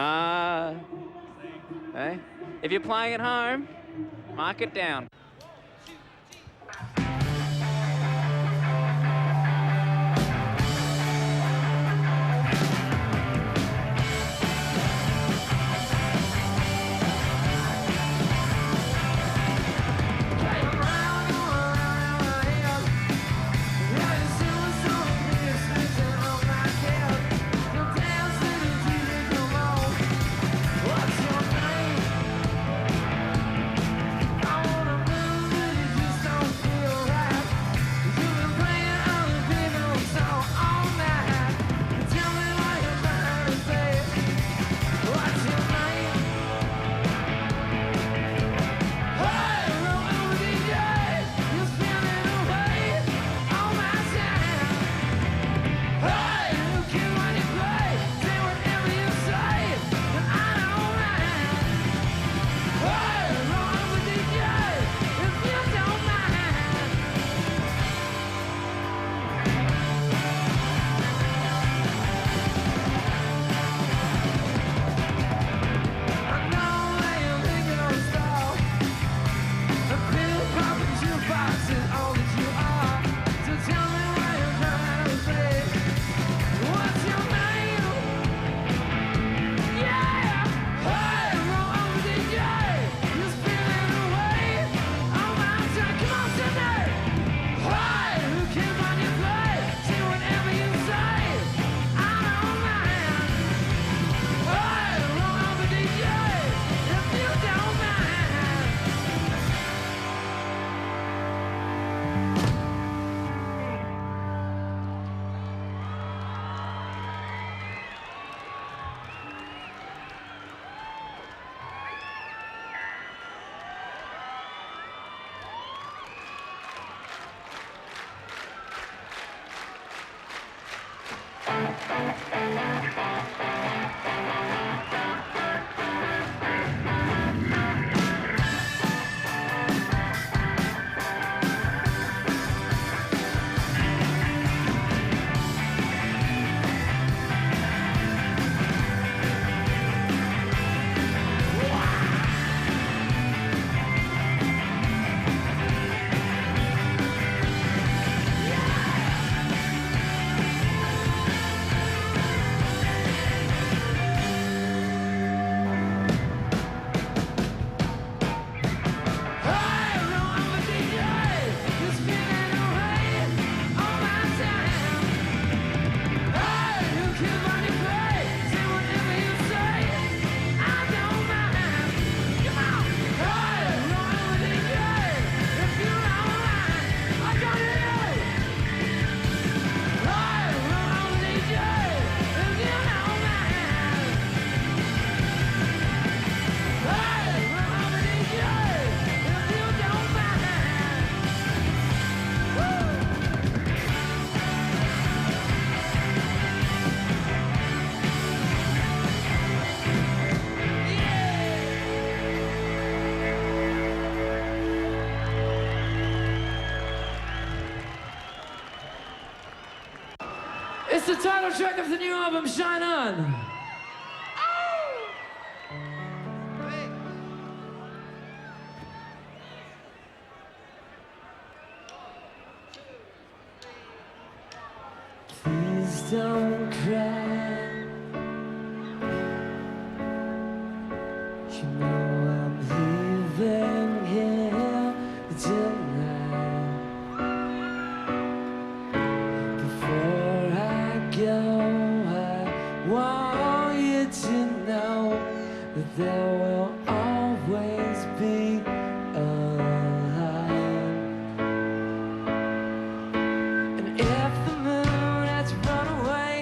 Hey, if you're playing at home, mark it down. What's your name? I wanna It's the title track of the new album, Shine On. Please don't cry. You know I'm leaving here tonight. Before I go, I want you to know that there will always be a line. And if the moon had to run away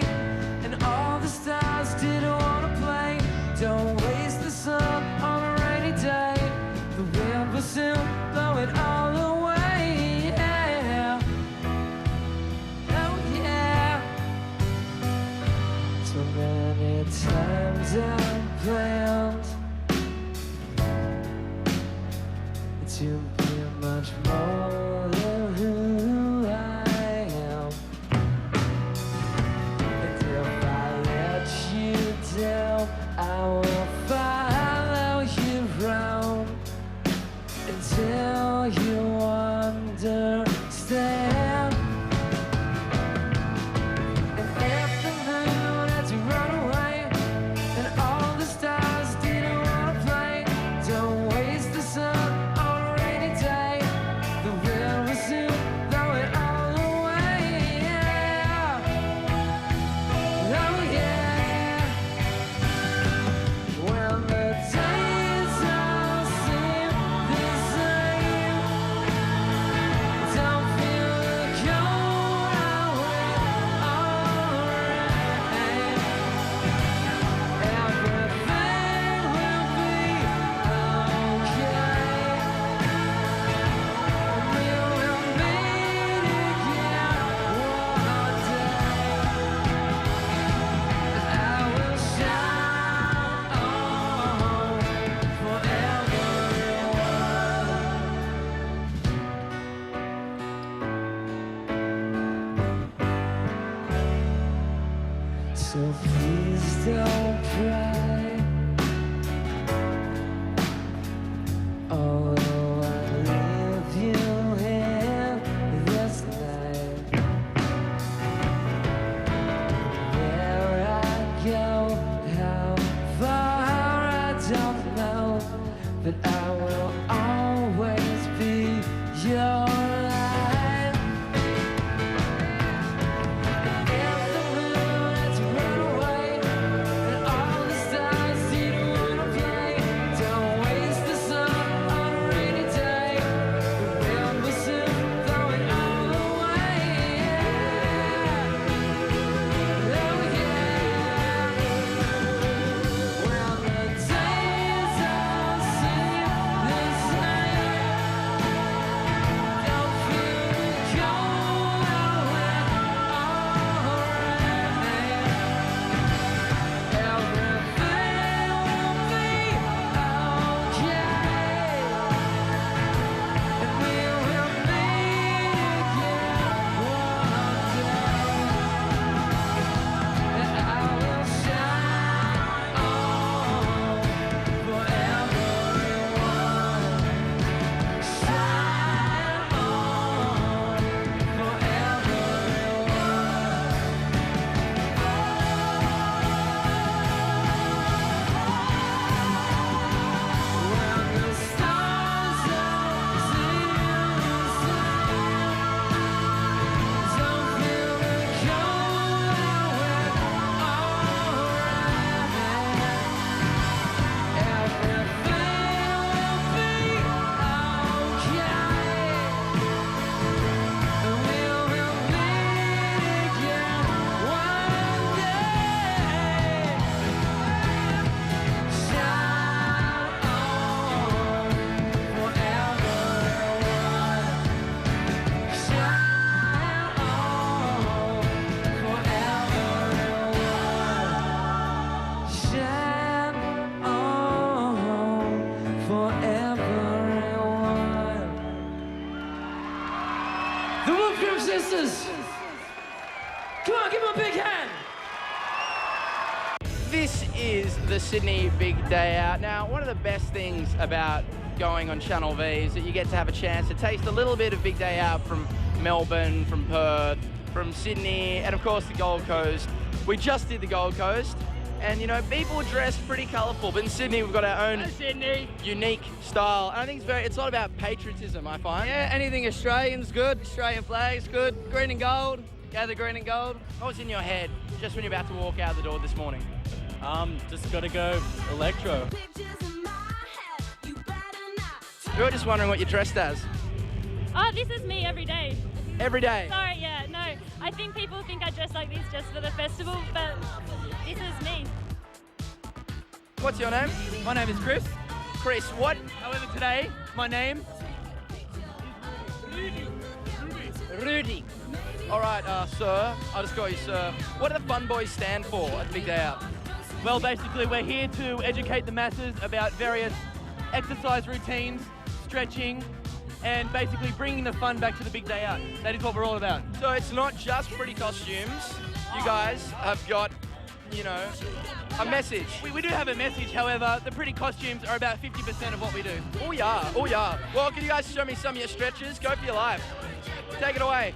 and all the stars didn't want to play, don't waste the sun on a rainy day. The wind will soon blow it all away. Yeah. Oh yeah. So many times I've planned to be much more than who I am. And if I let you down, I will follow you round until you understand. And if the moon had to run away and all the stars didn't want to play, don't waste the sun on a rainy day. The wind will soon blow it all away. Yeah. Oh yeah. When the days all seem the same, don't feel the cold, I will alright. Everything will be okay. We will meet again one day. I will shine on forever. So please don't cry. Although I leave you here this night, where I go, how far I don't know, but I will always be your light. If the moon had to run away and all the stars didn't want to play, don't waste the sun on a rainy day. The wind will soon blow it all away. Oh yeah. When the days all seem the same, don't feel the cold, I will alright. Everything will be okay, and we will meet again one day. And I will shine on forever. Shine on forever. When the stars all seem the same, don't feel the cold, I will alright. Everything will be okay, and we will meet again one day. Shine on forever. Shine on forever. Shine on forever. The Wolf Group Sisters. Come on, give him a big hand. This is the Sydney Big Day Out. Now, one of the best things about going on Channel V is that you get to have a chance to taste a little bit of Big Day Out from Melbourne, from Perth, from Sydney, and of course the Gold Coast. We just did the Gold Coast, and you know, people dress pretty colourful, but in Sydney we've got our own unique style. And I think it's a lot about patriotism, I find. Yeah, anything Australian's good. Australian flag's good. Green and gold. Gather green and gold. What was in your head just when you're about to walk out the door this morning? Just gotta go electro. We were just wondering what you're dressed as. Oh, this is me every day. Every day? Sorry, yeah, no. I think people think I dress like this just for the festival, but this is me. What's your name? My name is Chris. Chris, what? However, today, my name Rudy. All right, sir. I'll just call you sir. What do the Fun Boys stand for at the Big Day Out? Well, basically, we're here to educate the masses about various exercise routines, stretching, and basically bringing the fun back to the Big Day Out. That is what we're all about. So it's not just pretty costumes. You guys have got, you know, a message. We do have a message, however, the pretty costumes are about 50% of what we do. Oh yeah, oh yeah. Well, can you guys show me some of your stretches? Go for your life. Take it away.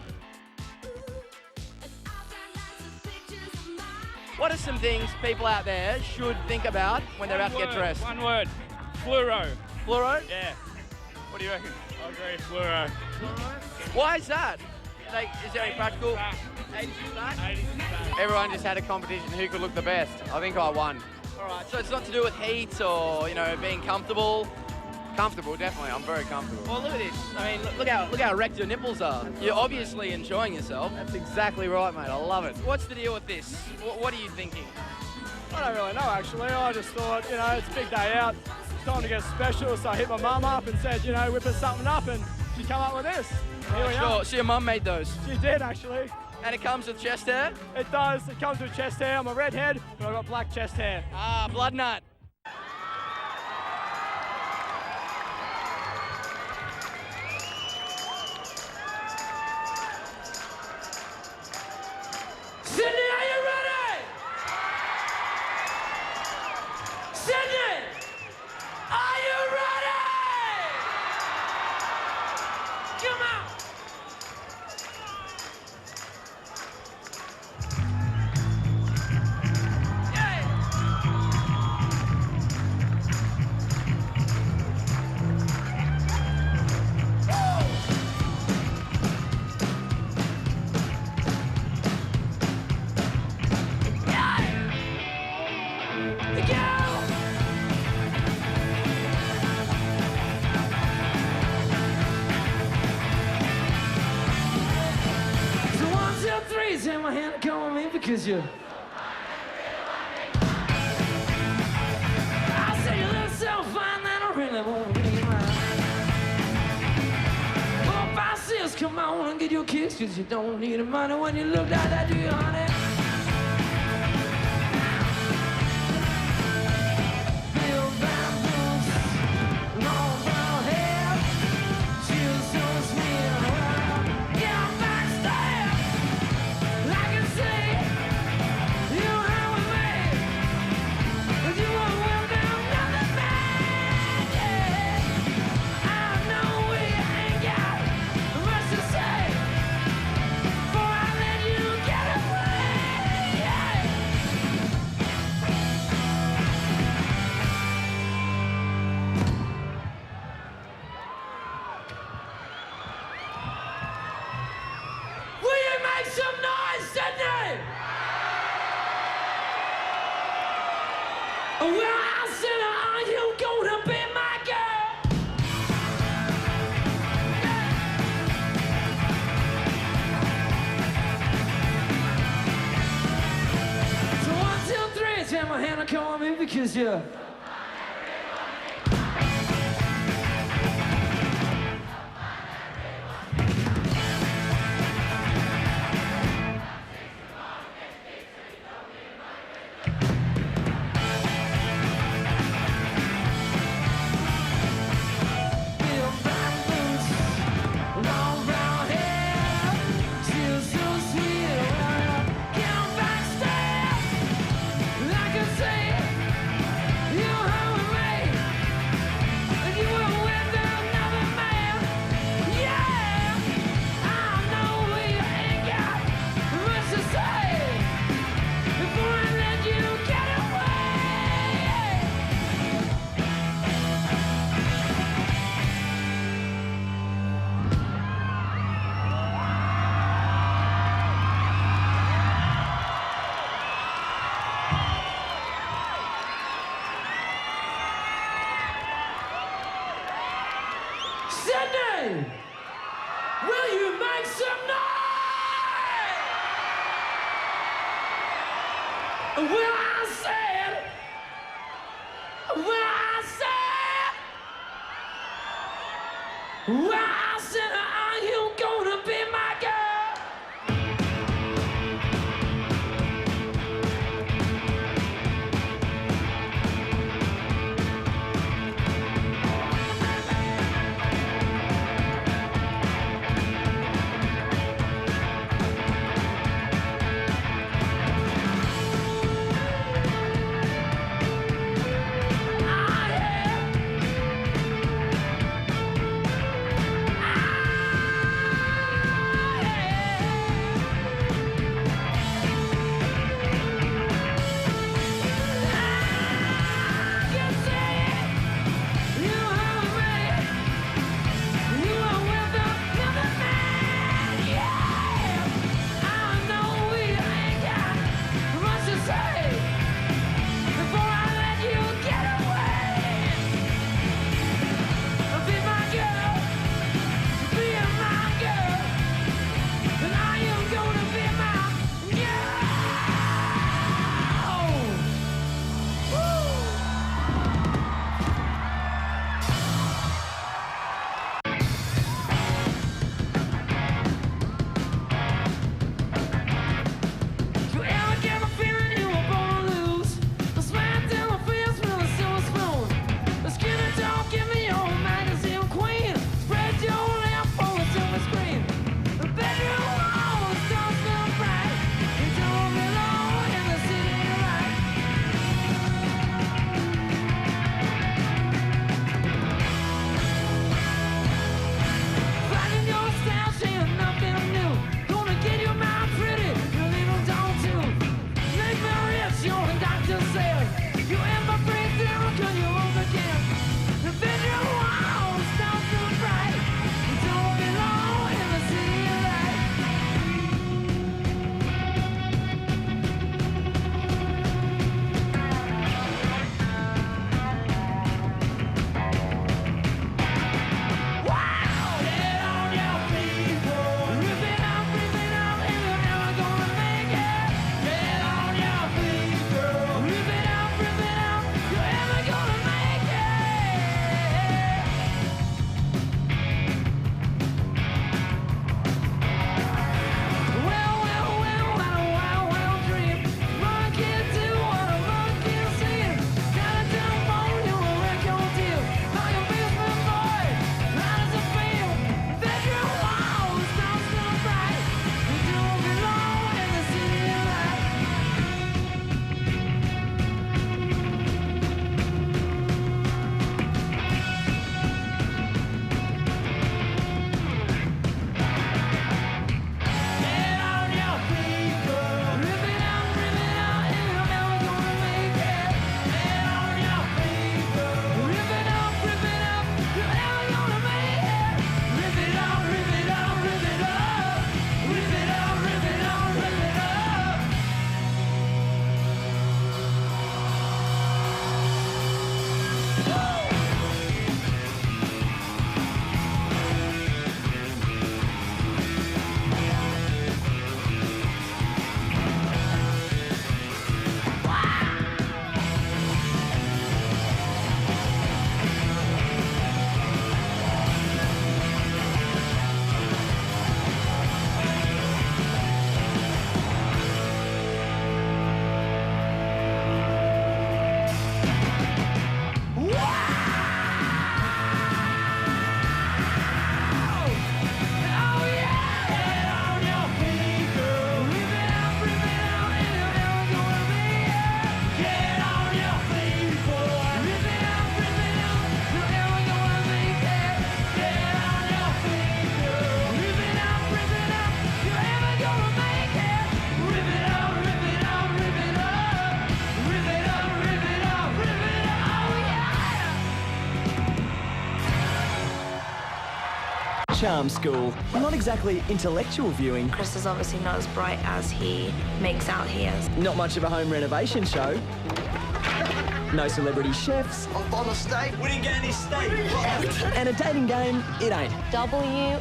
What are some things people out there should think about when they're about to get dressed? One word. Fluoro. Fluoro? Yeah. What do you reckon? I agree, fluoro. Why is that? Like, is there any practical? 80 Everyone just had a competition who could look the best. I think I won. All right, so it's not to do with heat or, you know, being comfortable? Comfortable, definitely. I'm very comfortable. Well, look at this. I mean, look how erect your nipples are. You're obviously enjoying yourself. That's exactly right, mate. I love it. What's the deal with this? What are you thinking? I don't really know, actually. I just thought, you know, it's a big day out. It's time to get special, so I hit my mum up and said, you know, whip us something up, and she came up with this. Here we are. So your mum made those? She did, actually. And it comes with chest hair? It does. It comes with chest hair. I'm a redhead, but I've got black chest hair. Ah, blood nut. Sydney, are you ready? Sydney, are you ready? Come on. Take my hand and come on me because you. I say you look so fine that I really won't be mine. 4, 5, 6, come on and get your kiss because you don't need the money when you look like that, do you, honey? Bill bamboos, long brown hair, she's so sweet. Yeah, I'm backstage. I can see you hang with me, but you won't well down nothing bad, yeah. I know we ain't got much to say, before I let you get away, yeah. Will you make some noise, Sydney? Well, I said, are you gonna be my girl? So 1, 2, 3, take my hand and come on me because you're. make some noise! When I said, are you gonna be my girl? Charm School. Not exactly intellectual viewing. Chris is obviously not as bright as he makes out he is. Not much of a home renovation show. No celebrity chefs. On the steak. We didn't get any steak. And a dating game, it ain't. WOMEN.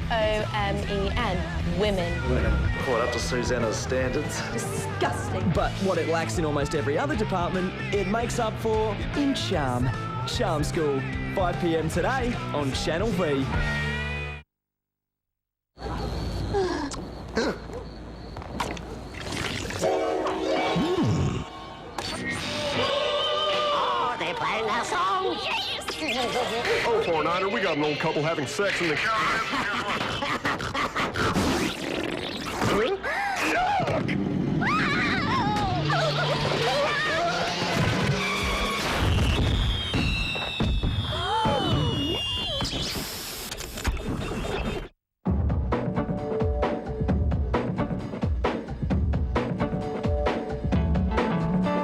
Women. Caught up to Susanna's standards. Disgusting. But what it lacks in almost every other department, it makes up for in charm. Charm School, 5 p.m. today on Channel V. Oh, they're playing our song. Yes! Oh, 49er, we got an old couple having sex in the car.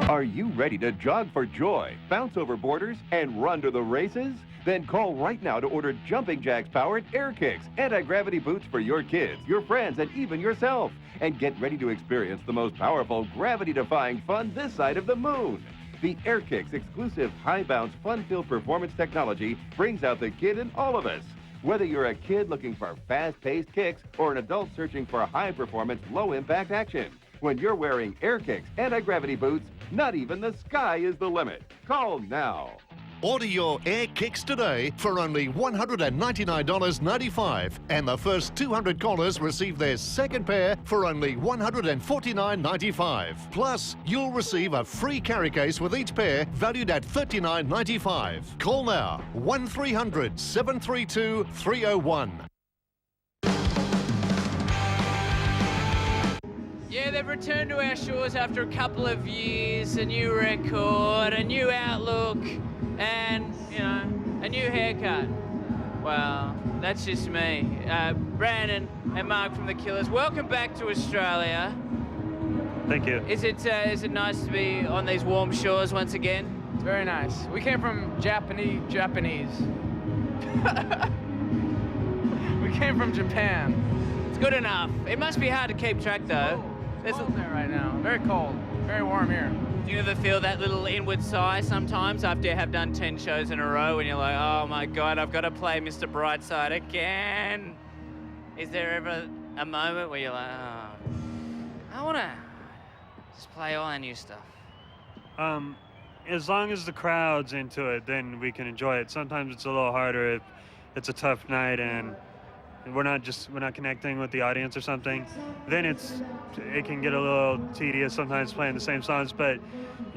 Are you ready to jog for joy, bounce over borders, and run to the races? Then call right now to order Jumping Jacks powered Air Kicks, anti-gravity boots for your kids, your friends, and even yourself. And get ready to experience the most powerful, gravity-defying fun this side of the moon. The Air Kicks exclusive high-bounce, fun-filled performance technology brings out the kid in all of us. Whether you're a kid looking for fast-paced kicks or an adult searching for high-performance, low-impact action. When you're wearing Air Kicks anti-gravity boots, not even the sky is the limit. Call now. Order your Air Kicks today for only $199.95, and the first 200 callers receive their second pair for only $149.95. Plus, you'll receive a free carry case with each pair valued at $39.95. Call now, 1300 732 301. Yeah, they've returned to our shores after a couple of years, a new record, a new outlook, and, you know, a new haircut. Well, that's just me. Brandon and Mark from The Killers, welcome back to Australia. Thank you. Is it nice to be on these warm shores once again? It's very nice. We came from Japanese. We came from Japan. It's good enough. It must be hard to keep track, though. It's cold there right now. Very cold. Very warm here. Do you ever feel that little inward sigh sometimes after you have done 10 shows in a row when you're like, oh my God, I've got to play Mr. Brightside again? Is there ever a moment where you're like, oh, I want to just play all our new stuff? As long as the crowd's into it, then we can enjoy it. Sometimes it's a little harder if it's a tough night and we're not connecting with the audience or something. Then it can get a little tedious sometimes playing the same songs, but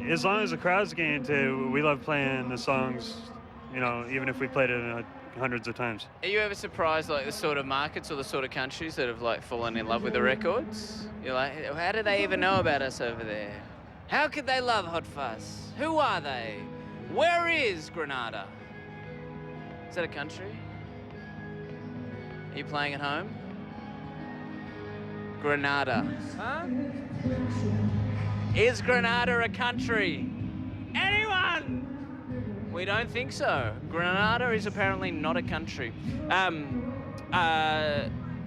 as long as the crowd's getting into it, we love playing the songs, you know, even if we played it hundreds of times. Are you ever surprised, like, the sort of markets or the sort of countries that have, like, fallen in love with the records? You're like, how do they even know about us over there? How could they love Hot Fuzz? Who are they? Where is Grenada? Is that a country? Are you playing at home? Grenada. Huh? Is Grenada a country? Anyone? We don't think so. Grenada is apparently not a country.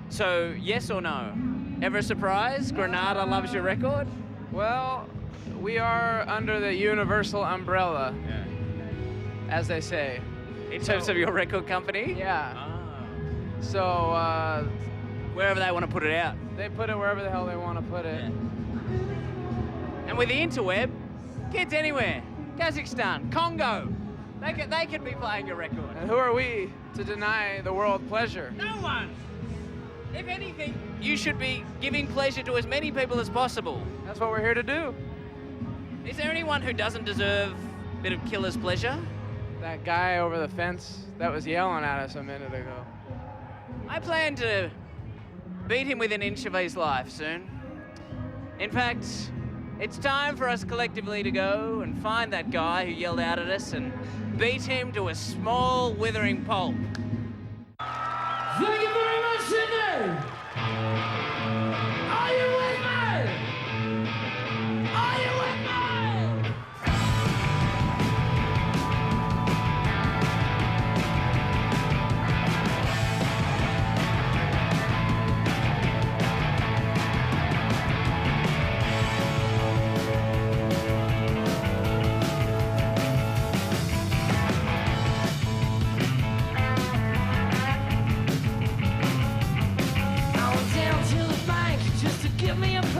So yes or no? Ever a surprise? Grenada loves your record? Well, we are under the universal umbrella, as they say. In terms of your record company? Yeah. So, wherever they want to put it out. They put it wherever the hell they want to put it. And with the interweb, kids anywhere. Kazakhstan, Congo. They could be playing your record. And who are we to deny the world pleasure? No one. If anything, you should be giving pleasure to as many people as possible. That's what we're here to do. Is there anyone who doesn't deserve a bit of killer's pleasure? That guy over the fence that was yelling at us a minute ago. I plan to beat him within an inch of his life soon. In fact, it's time for us collectively to go and find that guy who yelled out at us and beat him to a small, withering pulp. Thank you very much, Sydney! Are you with me? Are you with me?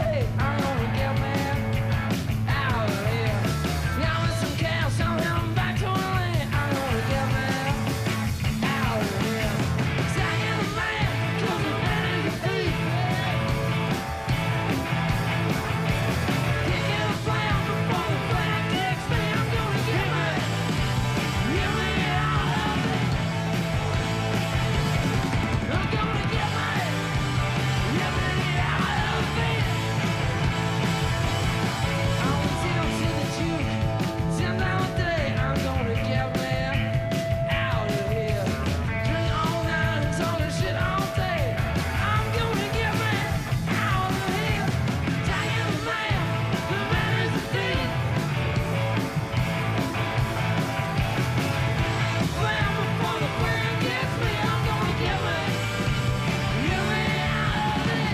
plate. I'm gonna get me out of here. Now with some cash, I'm heading back to LA. I'm gonna get me out of here. 'Cause I am a man, 'cause I'm ready to eat. Kicking a plan before the plan kicks me. I'm gonna get me out of it. I'm gonna get me out of it. I went down to the juke, $10 a day. I'm gonna get me out of here. Drink all night and talk shit all day. I'm gonna get me out of here. Dying man, the man is a thief. Plan before the plan gets me. I'm gonna get me out of it.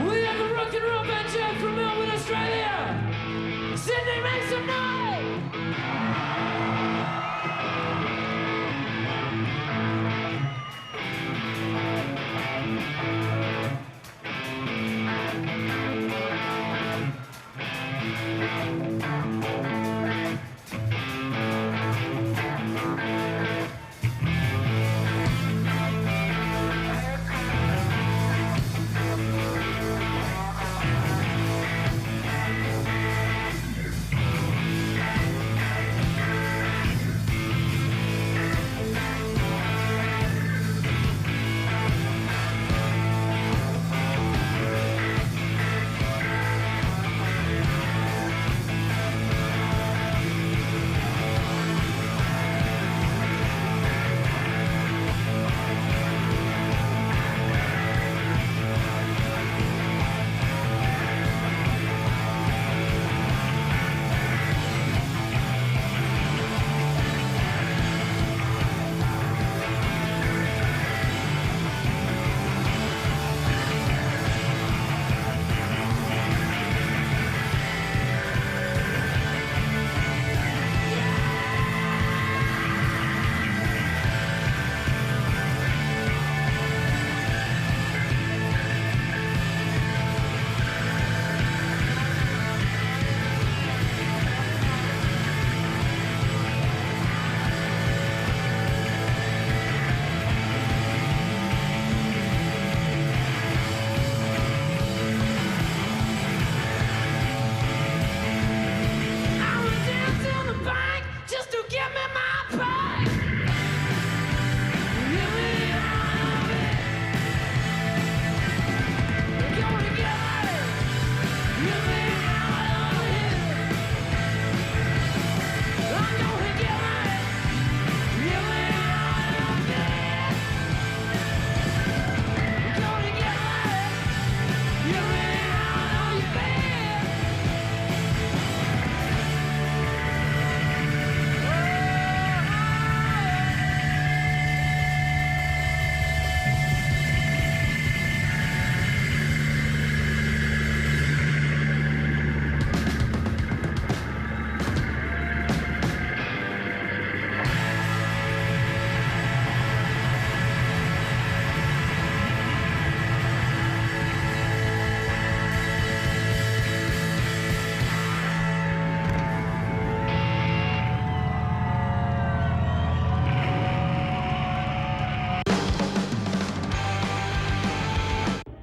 We are the rock and roll band Jack from Melbourne, Australia. Sydney, make some noise!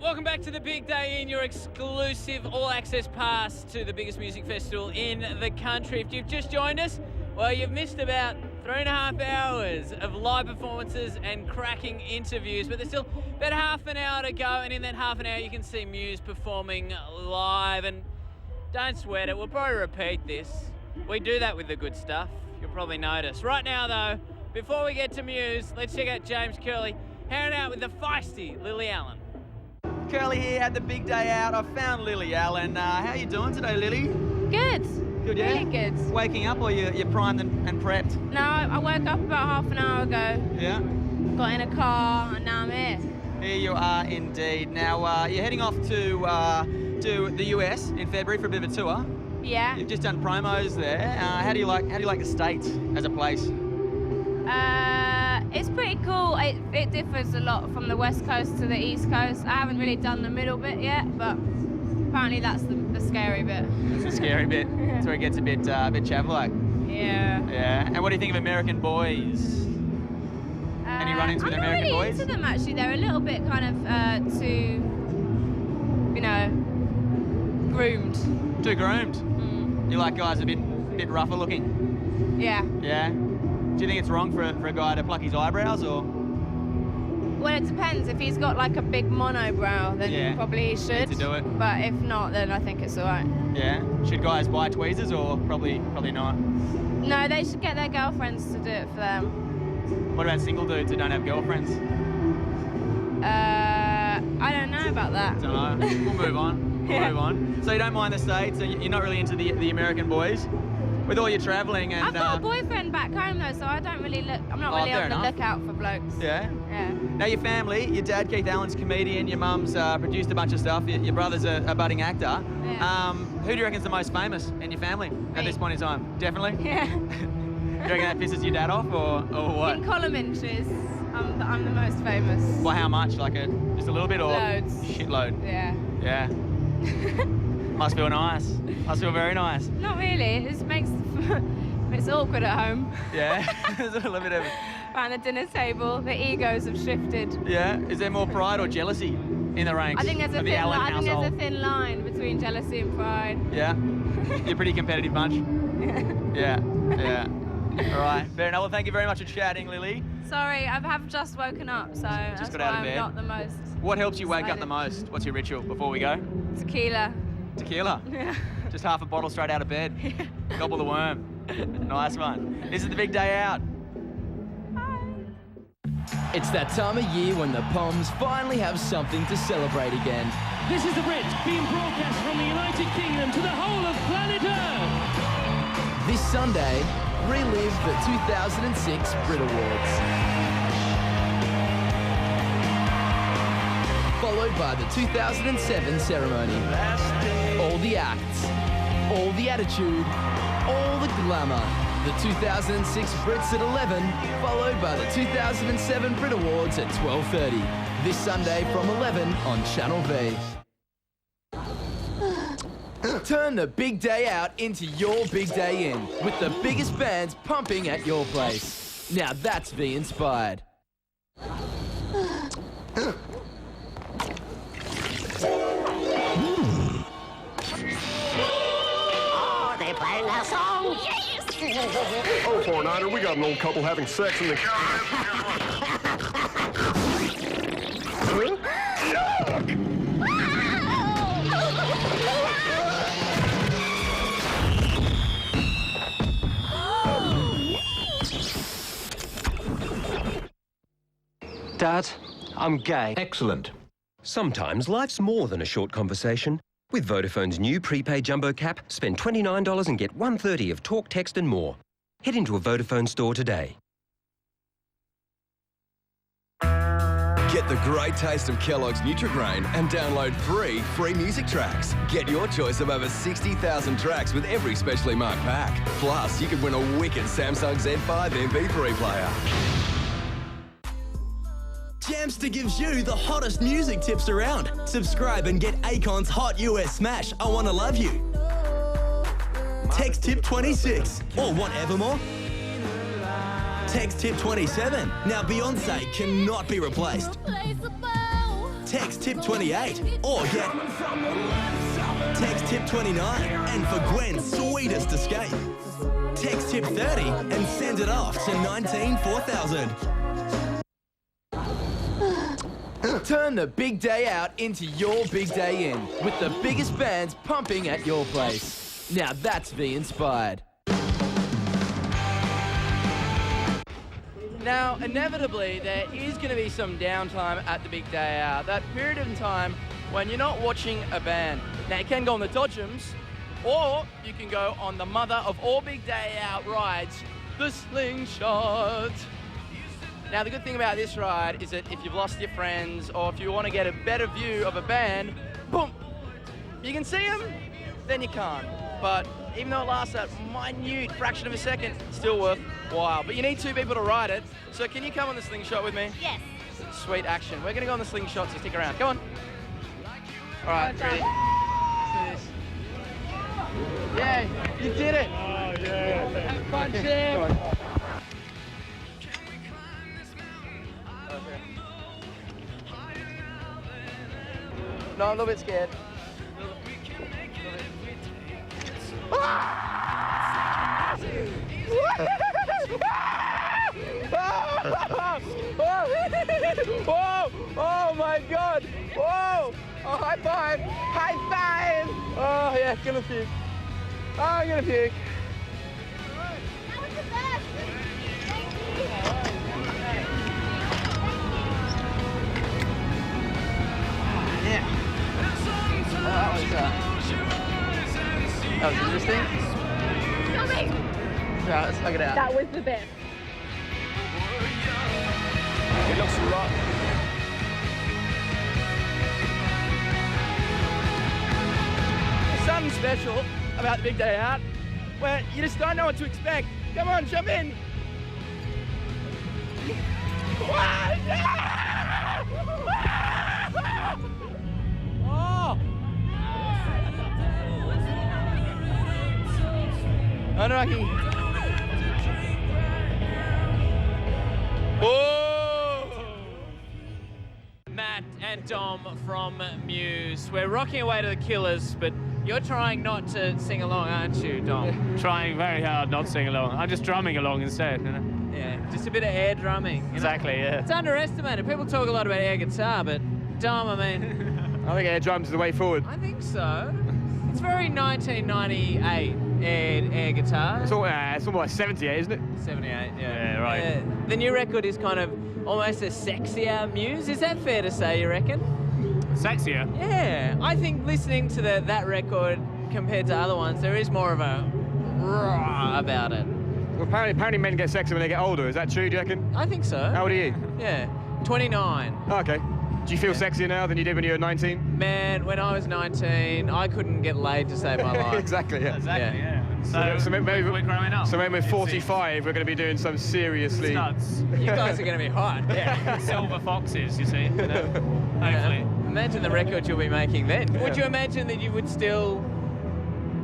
Welcome back to the big day in, your exclusive all-access pass to the biggest music festival in the country. If you've just joined us, well, you've missed about 3.5 hours of live performances and cracking interviews, but there's still about half an hour to go, and in that half an hour you can see Muse performing live, and don't sweat it, we'll probably repeat this. We do that with the good stuff, you'll probably notice. Right now though, before we get to Muse, let's check out James Curley hanging out with the feisty Lily Allen. Curly here at the big day out. I found Lily Allen. How you doing today, Lily? Good. Good, yeah? Really good. Waking up or you're primed and prepped? No, I woke up about half an hour ago. Yeah? Got in a car and now I'm here. Here you are indeed. Now, you're heading off to the US in February for a bit of a tour. Yeah. You've just done promos there. How do you like the States as a place? It's pretty cool. It differs a lot from the West Coast to the East Coast. I haven't really done the middle bit yet, but apparently that's the scary bit. It's the scary bit. That's where it gets a bit travel-like. Yeah. Yeah. And what do you think of American Boys? Any run-ins with American I'm Boys? into them actually. They're a little bit kind of too, you know, groomed. Too groomed? You like guys a bit rougher looking? Yeah. Yeah? Do you think it's wrong for a guy to pluck his eyebrows, or? Well, it depends. If he's got like a big monobrow, then probably he should. Need to do it. But if not, then I think it's all right. Yeah? Should guys buy tweezers, or probably not? No, they should get their girlfriends to do it for them. What about single dudes who don't have girlfriends? I don't know about that. Don't know. We'll move on. We'll move on. So you don't mind the States, so you're not really into the American boys? With all your travelling and... I've got a boyfriend back home though, so I don't really look... I'm not really on the lookout for blokes. Yeah? Yeah. Now your family, your dad Keith Allen's comedian, your mum's produced a bunch of stuff, your brother's a budding actor. Yeah. Who do you reckon's the most famous in your family at this point in time? Definitely? Yeah. Do you reckon that pisses your dad off or what? In column inches, I'm the most famous. By how much? Like just a little bit or? Loads. Shitload. Yeah. Yeah. Must feel nice. Must feel very nice. Not really. It just makes it's awkward at home. Yeah. There's a little bit of... Around the dinner table, the egos have shifted. Yeah. Is there more pride or jealousy in the ranks? I think there's a of the thin Allen line. I think household? there's a thin line between jealousy and pride. Yeah. You're a pretty competitive bunch. Yeah. Yeah. All right. Fair enough. Well, thank you very much for chatting, Lily. Sorry, I have just woken up, so that's got why out of I'm bed. not the most What helps you wake up the excited. most? What's your ritual before we go? Tequila. Tequila? Yeah. Just half a bottle straight out of bed. Gobble the worm. Nice one. This is the big day out. It's that time of year when the Poms finally have something to celebrate again. This is the Brit being broadcast from the United Kingdom to the whole of planet Earth. This Sunday, relive the 2006 Brit Awards. Followed by the 2007 ceremony. All the acts, all the attitude, all the glamour. The 2006 Brits at 11, followed by the 2007 Brit Awards at 12:30. This Sunday from 11 on Channel V. Turn the big day out into your big day in, with the biggest bands pumping at your place. Now that's V inspired. Oh, they're playing our song. Yes! Oh, 49er, we got an old couple having sex in the... Dad, I'm gay. Excellent. Sometimes life's more than a short conversation. With Vodafone's new prepaid jumbo cap, spend $29 and get $130 of talk, text and more. Head into a Vodafone store today. Get the great taste of Kellogg's Nutri-Grain and download 3 free music tracks. Get your choice of over 60,000 tracks with every specially marked pack. Plus, you could win a wicked Samsung Z5 MP3 player. Jamster gives you the hottest music tips around. Subscribe and get Akon's hot US smash, I Wanna Love You. Text tip 26. Or want Evermore? Text tip 27. Now Beyonce cannot be replaced. Text tip 28. Or get text tip 29. And for Gwen's sweetest escape. Text Tip 30 and send it off to 194000. Turn the big day out into your big day in with the biggest bands pumping at your place. Now that's V Inspired. Now, inevitably, there is going to be some downtime at the big day out. That period of time when you're not watching a band. Now, you can go on the Dodgems, or you can go on the mother of all big day out rides, the Slingshot. Now, the good thing about this ride is that if you've lost your friends, or if you want to get a better view of a band, boom, you can see them, then you can't. But even though it lasts that minute fraction of a second, it's still worthwhile. But you need 2 people to ride it. So can you come on the Slingshot with me? Yes. Sweet action. We're going to go on the Slingshot, so stick around. Come on. All right, ready? Let's do this. Yay, you did it. Oh, yeah. Have fun, Sam. No, I'm a little bit scared. Whoa! Oh my God! Whoa! Oh, high five! High five! Oh yeah, gonna puke. Oh, I'm gonna puke. That was the best. Yeah. Oh, that was interesting. Yeah, let's hug it out. That was the best. It looks a lot. There's something special about the big day out where you just don't know what to expect. Come on, jump in. Oh! Unlucky. Matt and Dom from Muse. We're rocking away to the Killers, but you're trying not to sing along, aren't you, Dom? Trying very hard not to sing along. I'm just drumming along instead, you know? Yeah, just a bit of air drumming. You know? Exactly, yeah. It's underestimated. People talk a lot about air guitar, but Dom, I mean... I think air drums is the way forward. I think so. It's very 1998 air guitar. It's almost like 78, isn't it? 78, yeah. Yeah, right. The new record is kind of almost a sexier Muse. Is that fair to say, you reckon? Sexier? Yeah. I think listening to that record compared to other ones, there is more of a raw about it. Well, apparently men get sexy when they get older. Is that true, do you reckon? I think so. How old are you? Yeah, 29. Oh, okay. Do you feel sexier now than you did when you were 19? Man, when I was 19, I couldn't get laid to save my life. Exactly, yeah. Exactly, yeah. So maybe we're growing up. So when we're 45, we're going to be doing some seriously... Studs. You guys are going to be hot. Yeah. Silver foxes, you see. You know? Hopefully. Imagine the record you'll be making then. Would you imagine that you would still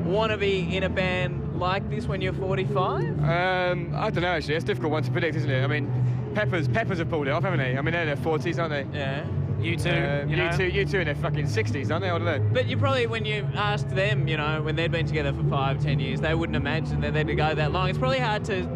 want to be in a band like this when you're 45? I don't know, actually. It's a difficult one to predict, isn't it? I mean, Peppers have pulled it off, haven't they? I mean, they're in their 40s, aren't they? Yeah. You two in their fucking 60s, aren't they? I don't know. But you probably, when you asked them, you know, when they'd been together for 5, 10 years, they wouldn't imagine that they'd go that long. It's probably hard to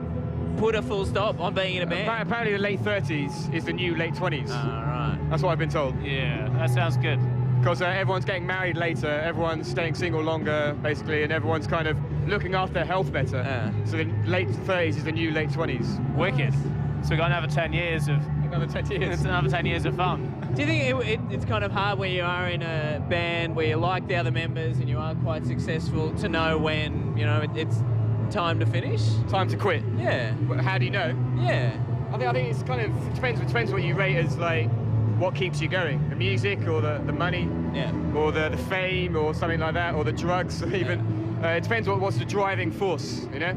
put a full stop on being in a band. Apparently the late 30s is the new late 20s. Right. That's what I've been told. Yeah, that sounds good. Because everyone's getting married later, everyone's staying single longer, basically, and everyone's kind of looking after their health better. So the late 30s is the new late 20s. Wicked. So we've got another 10 years of... Another 10 years. It's another 10 years of fun. Do you think it's kind of hard when you are in a band where you like the other members and you are quite successful to know when, you know, it's time to finish? Time to quit? Yeah. How do you know? Yeah. I think it's kind of, it depends what you rate as, like, what keeps you going. The music or the money? Yeah. Or the fame or something like that, or the drugs even. It depends what's the driving force, you know?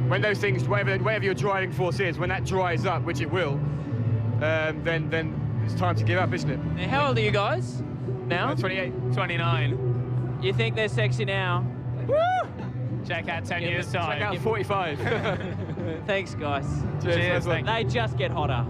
When those things, whatever your driving force is, when that dries up, which it will, then it's time to give up, isn't it? Now, how old are you guys now? 28. 29. You think they're sexy now? Woo! Check out 10 years time. Check out 45. Thanks, guys. Cheers. They just get hotter.